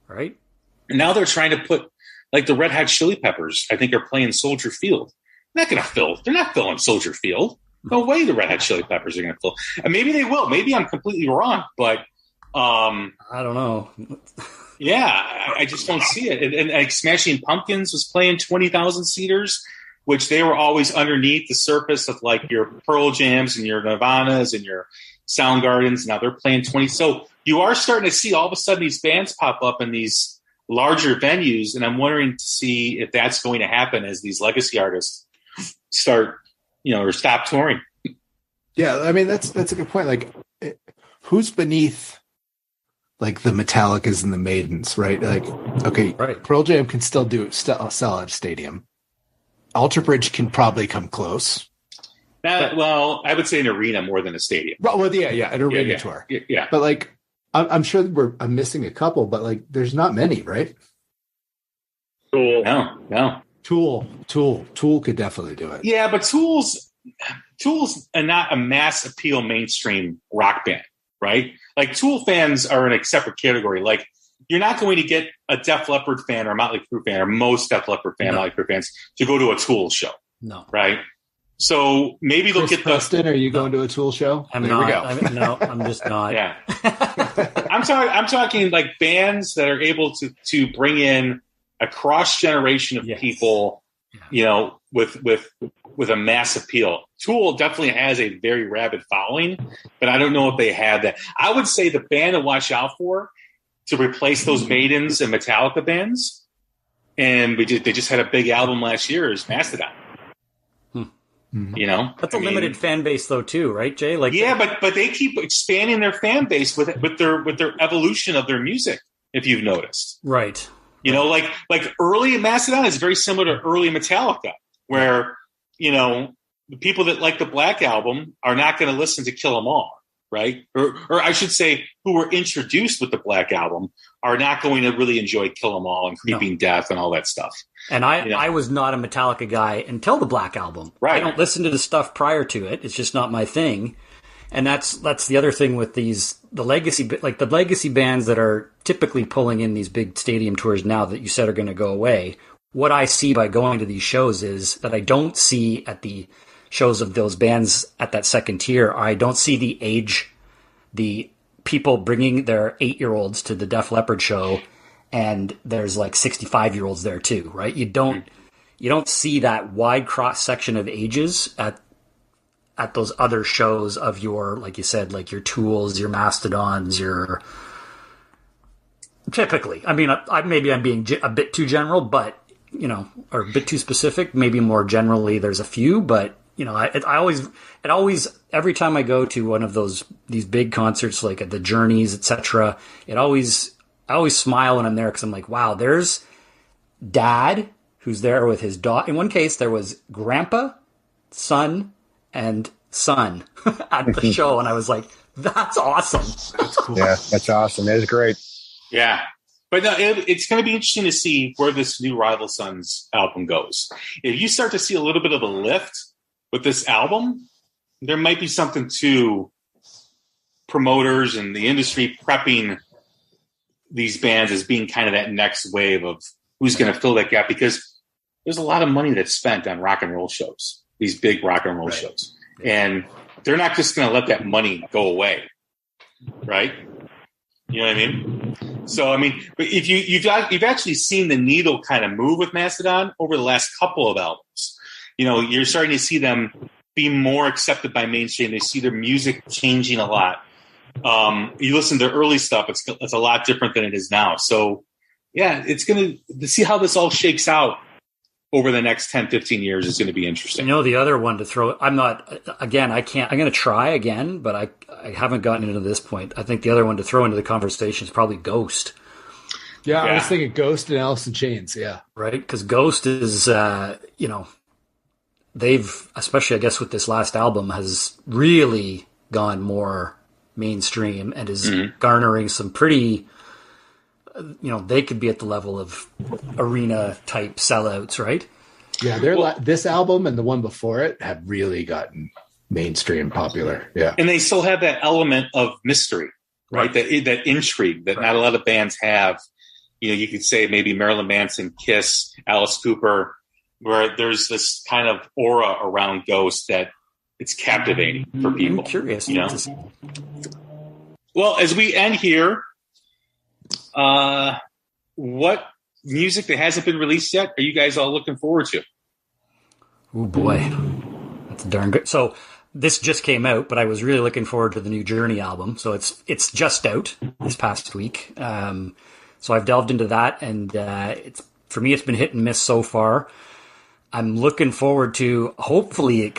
Right? And now they're trying to put, like the Red Hot Chili Peppers, I think, are playing Soldier Field. They're not filling Soldier Field. No way the Red Hot Chili Peppers are going to fill. And maybe they will. Maybe I'm completely wrong, but I don't know. Yeah, I just don't see it. And like Smashing Pumpkins was playing 20,000 seaters, which they were always underneath the surface of like your Pearl Jams and your Nirvanas and your, Soundgardens. Now they're playing 20. So you are starting to see all of a sudden these bands pop up in these larger venues, and I'm wondering to see if that's going to happen as these legacy artists start, or stop touring. Yeah, I mean that's a good point. Like, who's beneath, like, the Metallicas and the Maidens, right? Like, okay, right. Pearl Jam can still sell at a stadium. Alter Bridge can probably come close. Well, I would say an arena more than a stadium. Well, yeah, an arena tour. Yeah, but like, I'm sure I'm missing a couple, but like, there's not many, right? Tool, no. Tool could definitely do it. Yeah, but Tool's not a mass appeal mainstream rock band, right? Like, Tool fans are in a separate category. Like, you're not going to get a Def Leppard fan or a Motley Crue fan or most Def Leppard fan, Motley Crue fans to go to a Tool show. No. Right? So maybe they'll get Preston, are you going to a Tool show? I'm just not. Yeah. I'm talking like bands that are able to bring in a cross generation of people, with a mass appeal. Tool definitely has a very rabid following, but I don't know if they have that. I would say the band to watch out for to replace those Maidens and Metallica bands, and they just had a big album last year, is Mastodon. That's a limited fan base though too, right, Jay? Like, but they keep expanding their fan base with their evolution of their music. If you've noticed, right? Like early Mastodon is very similar to early Metallica, where the people that like the Black Album are not going to listen to Kill 'Em All, right? Or I should say, who were introduced with the Black Album are not going to really enjoy Kill 'Em All and Creeping Death and all that stuff. And I was not a Metallica guy until the Black Album. Right. I don't listen to the stuff prior to it. It's just not my thing. And that's the other thing with the legacy bands that are typically pulling in these big stadium tours now that you said are going to go away. What I see by going to these shows is that I don't see at the shows of those bands at that second tier. I don't see the age, the people bringing their 8-year-olds to the Def Leppard show, and there's like 65-year-olds there too, right? You don't see that wide cross section of ages at those other shows of your, like you said, like your Tools, your Mastodons, your typically. I mean, maybe I'm being a bit too general, but or a bit too specific. Maybe more generally, there's a few, but it always every time I go to one of these big concerts like at the Journeys, etc., I always smile when I'm there because I'm like, wow, there's Dad who's there with his daughter. In one case, there was Grandpa, son, and son at the show, and I was like, that's awesome. That's cool. Yeah, that's awesome. That is great. Yeah. But no, it's going to be interesting to see where this new Rival Sons album goes. If you start to see a little bit of a lift with this album, there might be something to promoters and the industry prepping these bands as being kind of that next wave of who's going to fill that gap, because there's a lot of money that's spent on rock and roll shows, these big rock and roll shows. And they're not just going to let that money go away, right? You know what I mean? So, I mean, but if you've actually seen the needle kind of move with Mastodon over the last couple of albums. You're starting to see them be more accepted by mainstream. They see their music changing a lot. You listen to early stuff, it's a lot different than it is now. So, yeah, it's going to see how this all shakes out over the next 10, 15 years is going to be interesting. The other one to throw, I'm going to try again, but I haven't gotten into this point. I think the other one to throw into the conversation is probably Ghost. Yeah, I was thinking Ghost and Alice in Chains, yeah. Right? Because Ghost is, they've, especially I guess with this last album, has really gone more mainstream and is garnering some pretty, they could be at the level of arena type sellouts, right? Yeah, this album and the one before it have really gotten mainstream popular. Yeah, and they still have that element of mystery, right? That intrigue that not a lot of bands have. You could say maybe Marilyn Manson, Kiss, Alice Cooper, where there's this kind of aura around Ghost that it's captivating for people. I'm curious. Well, as we end here, what music that hasn't been released yet are you guys all looking forward to? Oh boy, that's darn good. So this just came out, but I was really looking forward to the new Journey album. So it's just out this past week. So I've delved into that, and for me, it's been hit and miss so far. I'm looking forward to, hopefully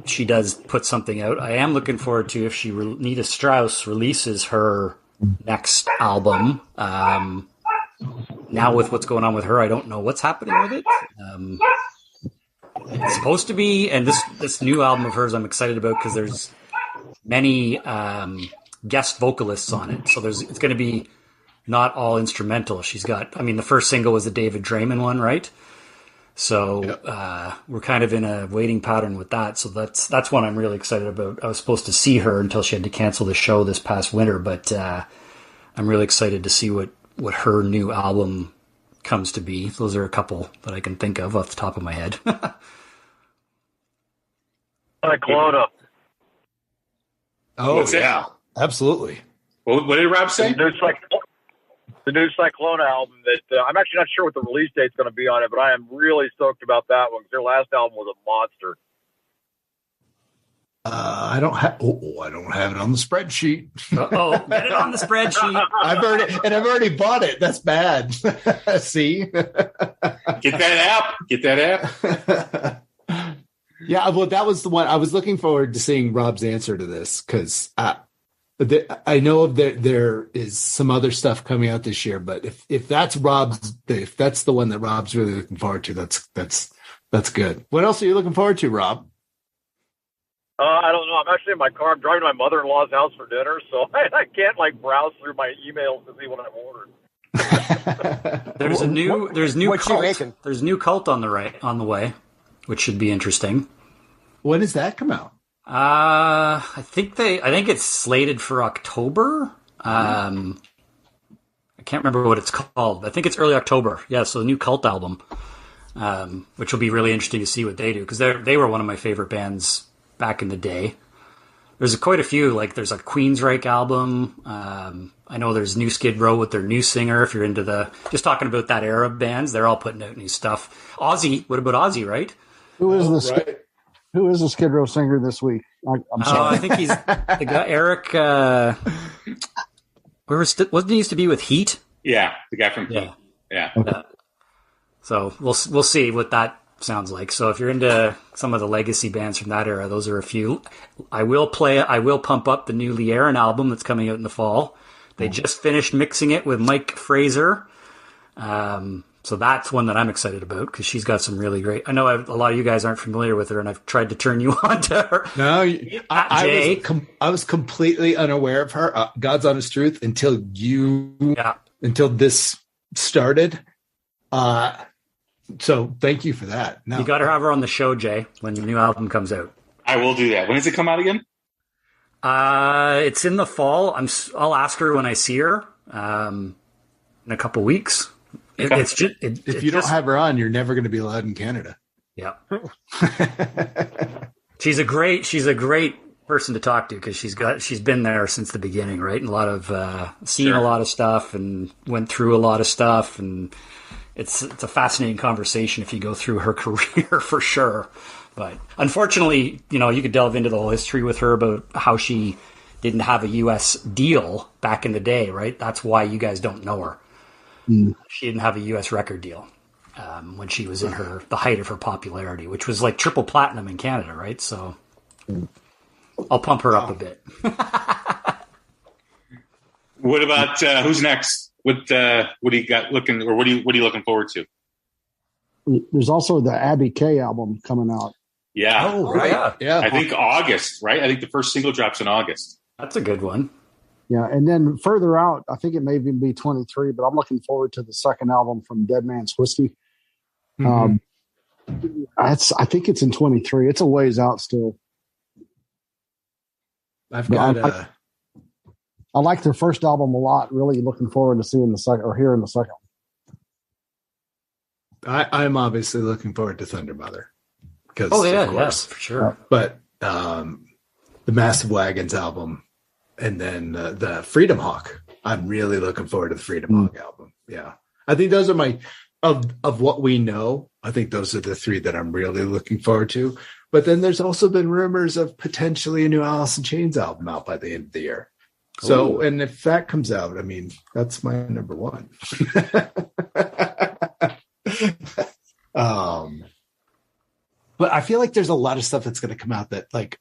she does put something out. I am looking forward to if Nita Strauss releases her next album. Now with what's going on with her, I don't know what's happening with it. It's supposed to be, and this new album of hers I'm excited about because there's many guest vocalists on it. So it's going to be not all instrumental. She's got, the first single was the David Draymond one, right? So we're kind of in a waiting pattern with that. So that's one I'm really excited about. I was supposed to see her until she had to cancel the show this past winter, but I'm really excited to see what her new album comes to be. Those are a couple that I can think of off the top of my head. Cyclona. Oh, yeah. Absolutely. What did Rob say? The new Cyclona album that I'm actually not sure what the release date's going to be on it, but I am really stoked about that one because their last album was a monster. I don't have it on the spreadsheet. Get it on the spreadsheet. I've already bought it. That's bad. See? Get that app. Yeah, well, that was the one I was looking forward to seeing Rob's answer to this because I know there is some other stuff coming out this year, but if that's the one that Rob's really looking forward to, that's good. What else are you looking forward to, Rob? I don't know. I'm actually in my car. I'm driving to my mother-in-law's house for dinner, so I can't browse through my emails to see what I've ordered. There's new cult on the way, which should be interesting. When does that come out? I think it's slated for October. I can't remember what it's called. I think it's early October. Yeah, so the new Cult album, which will be really interesting to see what they do because they were one of my favorite bands back in the day. There's quite a few. There's a Queensryche album. I know there's New Skid Row with their new singer. If you're into just talking about that era of bands, they're all putting out new stuff. Ozzy. What about Ozzy? Right? Who is the Skid Row singer this week? I'm sorry. I think he's the guy, Eric. Wasn't he used to be with Heat? Yeah, the guy from Heat. Yeah. Okay. So we'll see what that sounds like. So if you're into some of the legacy bands from that era, those are a few. I will pump up the new Lee Aaron album that's coming out in the fall. They just finished mixing it with Mike Fraser. So that's one that I'm excited about because she's got some really great. I know a lot of you guys aren't familiar with her, and I've tried to turn you on to her. No, I was completely unaware of her. God's honest truth until this started. So thank you for that. No. You got to have her on the show, Jay, when the new album comes out. I will do that. When does it come out again? It's in the fall. I'll ask her when I see her in a couple weeks. If you don't have her on, you're never going to be allowed in Canada. Yeah. She's a great person to talk to because she's been there since the beginning, right? And a lot of seen a lot of stuff and went through a lot of stuff, and it's a fascinating conversation if you go through her career for sure. But unfortunately, you could delve into the whole history with her about how she didn't have a U.S. deal back in the day, right? That's why you guys don't know her. She didn't have a U.S. record deal when she was in the height of her popularity, which was like triple platinum in Canada, right? So I'll pump her up a bit. What about who's next? What do you got looking, or what are you looking forward to? There's also the Abby K album coming out. Yeah. Oh, right. Yeah. I think August, right? I think the first single drops in August. That's a good one. Yeah, and then further out, I think it may even be 23, but I'm looking forward to the second album from Dead Man's Whiskey. I think it's in 23. It's a ways out still. I like their first album a lot. Really looking forward to seeing the second or hearing the second. I'm obviously looking forward to Thunder Mother. Yes, for sure. But the Massive Wagons album. And then the Freedom Hawk. I'm really looking forward to the Freedom Hawk album. Yeah. I think those are of what we know, I think those are the three that I'm really looking forward to. But then there's also been rumors of potentially a new Alice in Chains album out by the end of the year. So, Ooh. and if that comes out, I mean, that's my number one. But I feel like there's a lot of stuff that's going to come out that, like,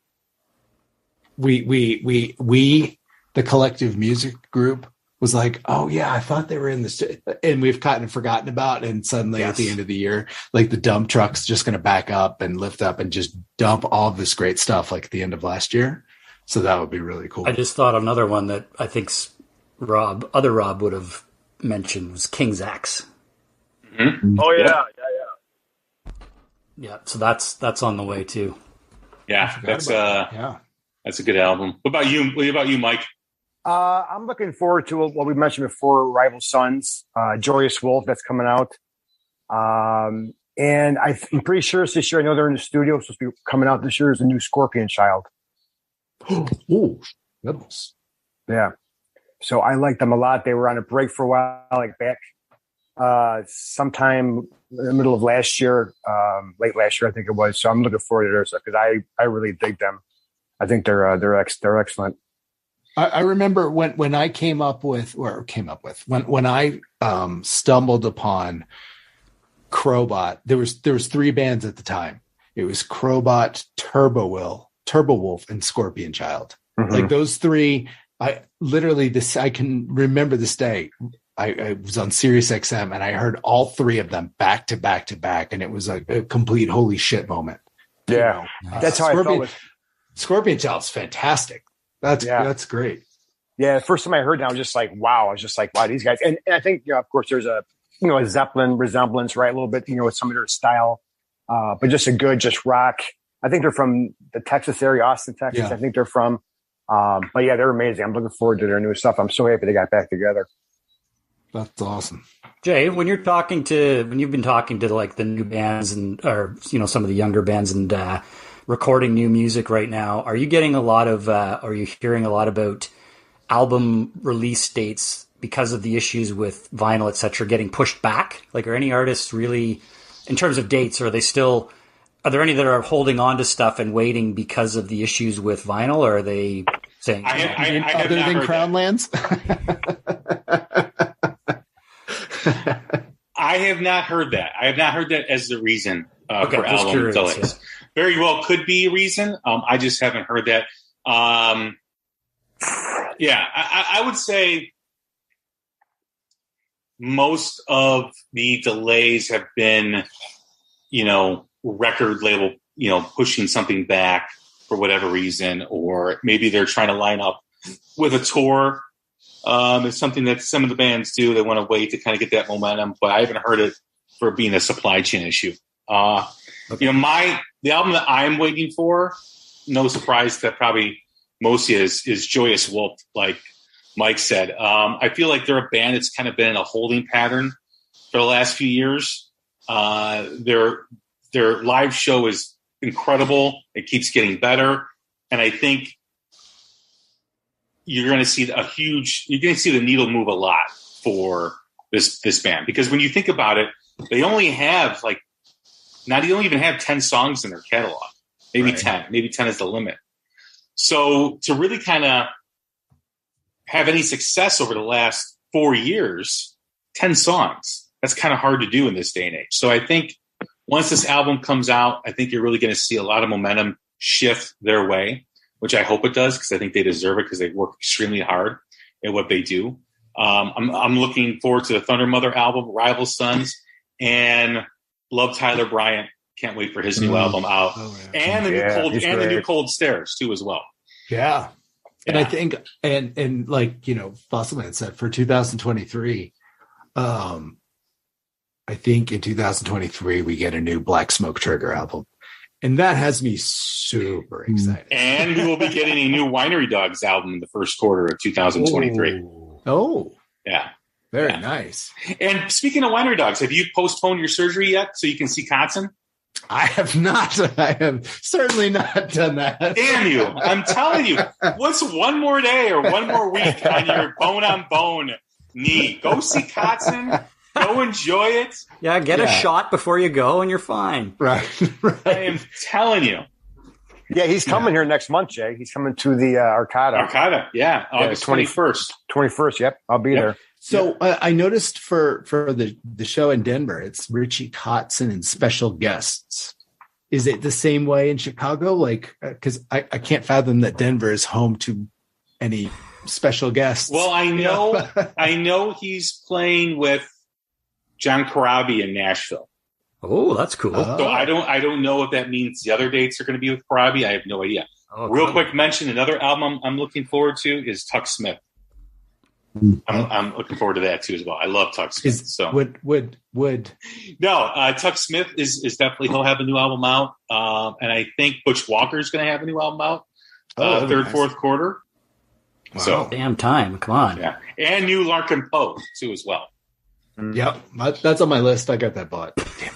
we, the collective music group, was like, oh yeah, I thought they were in this, and we've kind of forgotten about. And suddenly at the end of the year, like the dump truck's just going to back up and lift up and just dump all of this great stuff like at the end of last year. So that would be really cool. I just thought another one that I think Rob would have mentioned was King's X. Mm-hmm. Oh yeah. Yeah, so that's on the way too. Yeah, that's a good album. What about you, Mike? I'm looking forward to what we mentioned before, Rival Sons, Joyous Wolf, that's coming out. And I'm pretty sure it's this year. I know they're in the studio. It's supposed to be coming out this year is a new Scorpion Child. Oh, goodness. Yeah. So I like them a lot. They were on a break for a while, like back sometime in the middle of last year, late last year, I think it was. So I'm looking forward to their stuff because I really dig them. I think they're excellent. I remember when I when I stumbled upon Crowbot, there was three bands at the time. It was Crowbot, Turbo Wolf, and Scorpion Child. Mm-hmm. Like those three, I can remember this day. I was on Sirius XM and I heard all three of them back to back to back, and it was a complete holy shit moment. Yeah, that's how I felt with Scorpion Child's fantastic. That's great. Yeah, the first time I heard that, I was just like, wow. These guys. And I think, of course, there's a Zeppelin resemblance, right? A little bit, with some of their style, but just just rock. I think they're from the Texas area, Austin, Texas. Yeah. I think they're from. But yeah, they're amazing. I'm looking forward to their new stuff. I'm so happy they got back together. That's awesome. Jay, when you've been talking to like the new bands or some of the younger bands and recording new music right now, are you getting a lot of, are you hearing a lot about album release dates because of the issues with vinyl, et cetera, getting pushed back? Like, are any artists really, in terms of dates, are there any that are holding on to stuff and waiting because of the issues with vinyl, or are they saying other than Crown Lands? I have not heard that. I have not heard that as the reason for album delays. Yeah. Very well could be a reason. I just haven't heard that. I would say most of the delays have been, record label, pushing something back for whatever reason, or maybe they're trying to line up with a tour. It's something that some of the bands do. They want to wait to kind of get that momentum, but I haven't heard it for being a supply chain issue. The album that I'm waiting for, no surprise that probably most is Joyous Wolf, like Mike said. I feel like they're a band that's kind of been in a holding pattern for the last few years. Their live show is incredible. It keeps getting better. And I think you're going to see the needle move a lot for this band, because when you think about it, they only have they don't even have 10 songs in their catalog, maybe 10 is the limit. So to really kind of have any success over the last 4 years, 10 songs, that's kind of hard to do in this day and age. So I think once this album comes out, I think you're really going to see a lot of momentum shift their way, which I hope it does, because I think they deserve it, because they work extremely hard at what they do. I'm looking forward to the Thunder Mother album, Rival Sons, and love Tyler Bryant. Can't wait for his new album out. Oh, yeah. And the new Cold Stairs too, as well. Yeah. And I think, and like, Fossilman said, for 2023, I think in 2023, we get a new Black Smoke Trigger album. And that has me super excited. And we will be getting a new Winery Dogs album in the first quarter of 2023. Oh. Yeah. Very nice. And speaking of Winery Dogs, have you postponed your surgery yet so you can see Kotzen? I have not. I have certainly not done that. Damn you. I'm telling you. What's one more day or one more week on your bone-on-bone knee? Go see Kotzen. Go enjoy it. Yeah, get a shot before you go, and you're fine. Right. I am telling you. Yeah, he's coming here next month, Jay. He's coming to the Arcata. Arcata, August 21st. 21st, yep. I'll be there. So I noticed for the show in Denver, it's Richie Kotzen and special guests. Is it the same way in Chicago? Like, because I can't fathom that Denver is home to any special guests. Well, I know he's playing with John Corabi in Nashville. Oh, that's cool. So I don't know if that means the other dates are going to be with Corabi. I have no idea. Oh, Real cool. quick mention, another album I'm looking forward to is Tuck Smith. I'm looking forward to that too as well. I love Tuck Smith. Tuck Smith is definitely, he'll have a new album out, and I think Butch Walker's going to have a new album out fourth quarter. Wow. So damn time, come on. Yeah, and new Larkin Poe too as well. Yep, that's on my list. I got that bought. Damn it.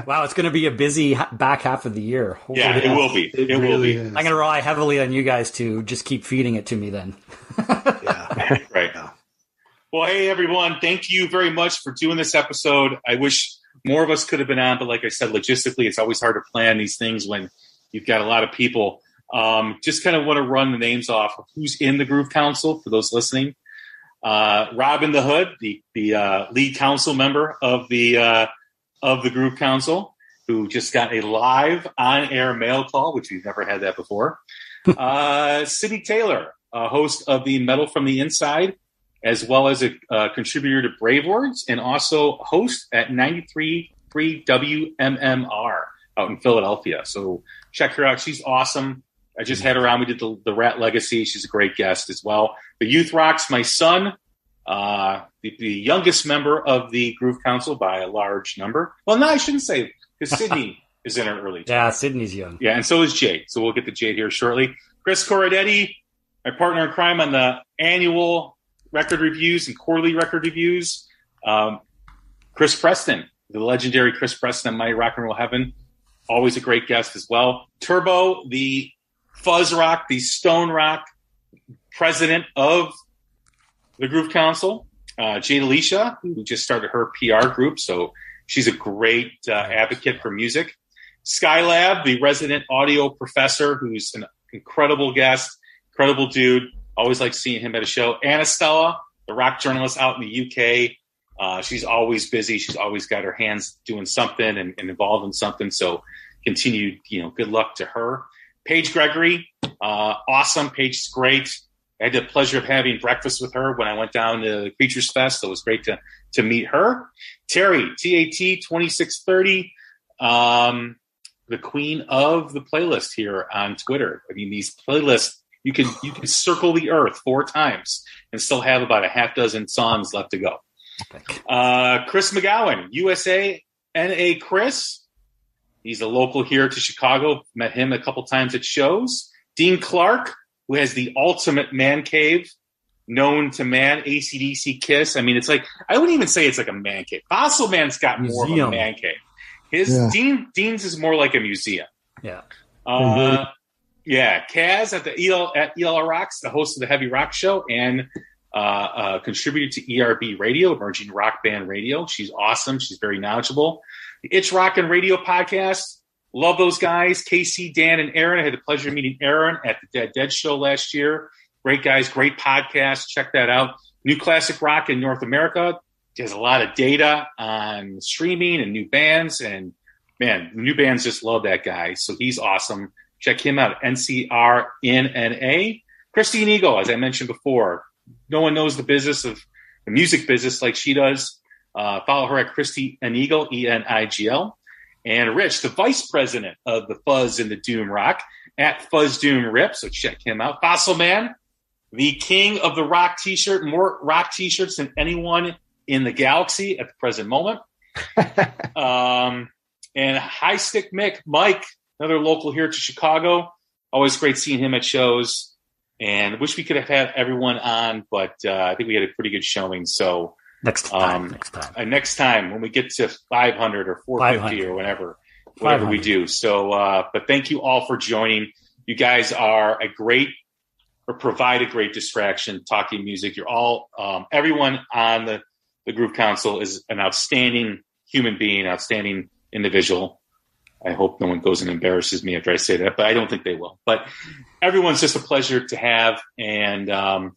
Wow, it's going to be a busy back half of the year. Hopefully it will be. It will be. I'm going to rely heavily on you guys to just keep feeding it to me then. Right. Well, hey, everyone. Thank you very much for doing this episode. I wish more of us could have been on, but like I said, logistically, it's always hard to plan these things when you've got a lot of people. Just kind of want to run the names off of who's in the Groove Council for those listening. Robin the Hood, the lead council member of the Groove Council, who just got a live on-air mail call, which we've never had that before. Sydney Taylor, host of the Metal from the Inside, as well as a contributor to Brave Words, and also host at 93.3 WMMR out in Philadelphia. So check her out. She's awesome. I just had her on. We did the Rat Legacy. She's a great guest as well. The Youth Rocks, my son, the youngest member of the Groove Council by a large number. Well, no, I shouldn't say, because Sydney is in her early. Yeah, Sydney's young. Yeah, and so is Jade. So we'll get to Jade here shortly. Chris Corradetti, my partner in crime on the annual record reviews and quarterly record reviews. Chris Preston, the legendary Chris Preston, My Rock and Roll Heaven, always a great guest as well. Turbo, the fuzz rock, the stone rock president of the Groove Council. Jade Alicia, who just started her PR group, so she's a great advocate for music. Skylab, the resident audio professor, who's an incredible guest, incredible dude. Always like seeing him at a show. Anastella, the rock journalist out in the UK. She's always busy. She's always got her hands doing something and involved in something. So continued, good luck to her. Paige Gregory, awesome. Paige's great. I had the pleasure of having breakfast with her when I went down to Creatures Fest. So it was great to meet her. Terry, TAT2630, the queen of the playlist here on Twitter. I mean, these playlists, you can circle the earth 4 times and still have about a half dozen songs left to go. Chris McGowan, USA NA Chris. He's a local here to Chicago. Met him a couple times at shows. Dean Clark, who has the ultimate man cave known to man, AC/DC Kiss. I mean, it's like, I wouldn't even say it's like a man cave. Fossil Man's got more of a man cave. Dean's is more like a museum. Yeah. Yeah, Kaz at ELR Rocks, the host of the Heavy Rock Show, and contributed to ERB Radio, Emerging Rock Band Radio. She's awesome. She's very knowledgeable. The It's Rockin' Radio podcast. Love those guys. Casey, Dan, and Aaron. I had the pleasure of meeting Aaron at the Dead Show last year. Great guys, great podcast. Check that out. New Classic Rock in North America. He has a lot of data on streaming and new bands. And, man, new bands just love that guy. So he's awesome. Check him out, NCRNNA. Christine Eagle, as I mentioned before, no one knows the business of the music business like she does. Follow her at Christy Enigel, ENIGL. And Rich, the vice president of the Fuzz and the Doom Rock, at Fuzz Doom Rip. So check him out. Fossil Man, the king of the rock t-shirt, more rock t-shirts than anyone in the galaxy at the present moment. And High Stick Mike, another local here to Chicago. Always great seeing him at shows. And wish we could have had everyone on, but I think we had a pretty good showing. So next time when we get to 500 or 450 or whatever we do. So, but thank you all for joining. You guys are provide a great distraction talking music. You're all, everyone on the group council is an outstanding human being, outstanding individual. I hope no one goes and embarrasses me after I say that, but I don't think they will. But everyone's just a pleasure to have. And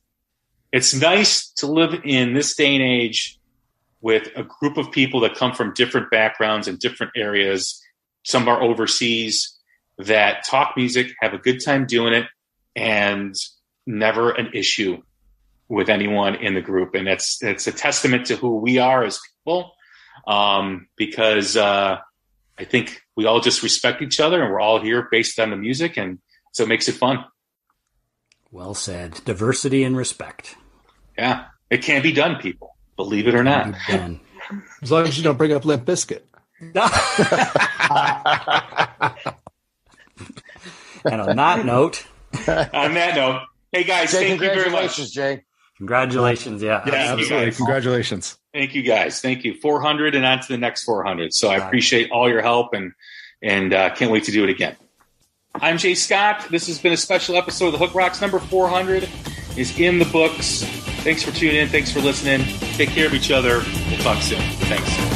it's nice to live in this day and age with a group of people that come from different backgrounds and different areas. Some are overseas, that talk music, have a good time doing it, and never an issue with anyone in the group. And it's a testament to who we are as people, because I think we all just respect each other, and we're all here based on the music, and so it makes it fun. Well said. Diversity and respect. Yeah, it can be done, people. Believe it or not. As long as you don't bring up Limp Bizkit. And on that note, hey guys, Jay, thank you very much. Jay. Congratulations, yeah, absolutely. Congratulations. Thank you guys. Thank you. 400 and on to the next 400. So I appreciate all your help and can't wait to do it again. I'm Jay Scott. This has been a special episode of the Hook Rocks. Number 400 is in the books. Thanks for tuning in. Thanks for listening. Take care of each other. We'll talk soon. Thanks.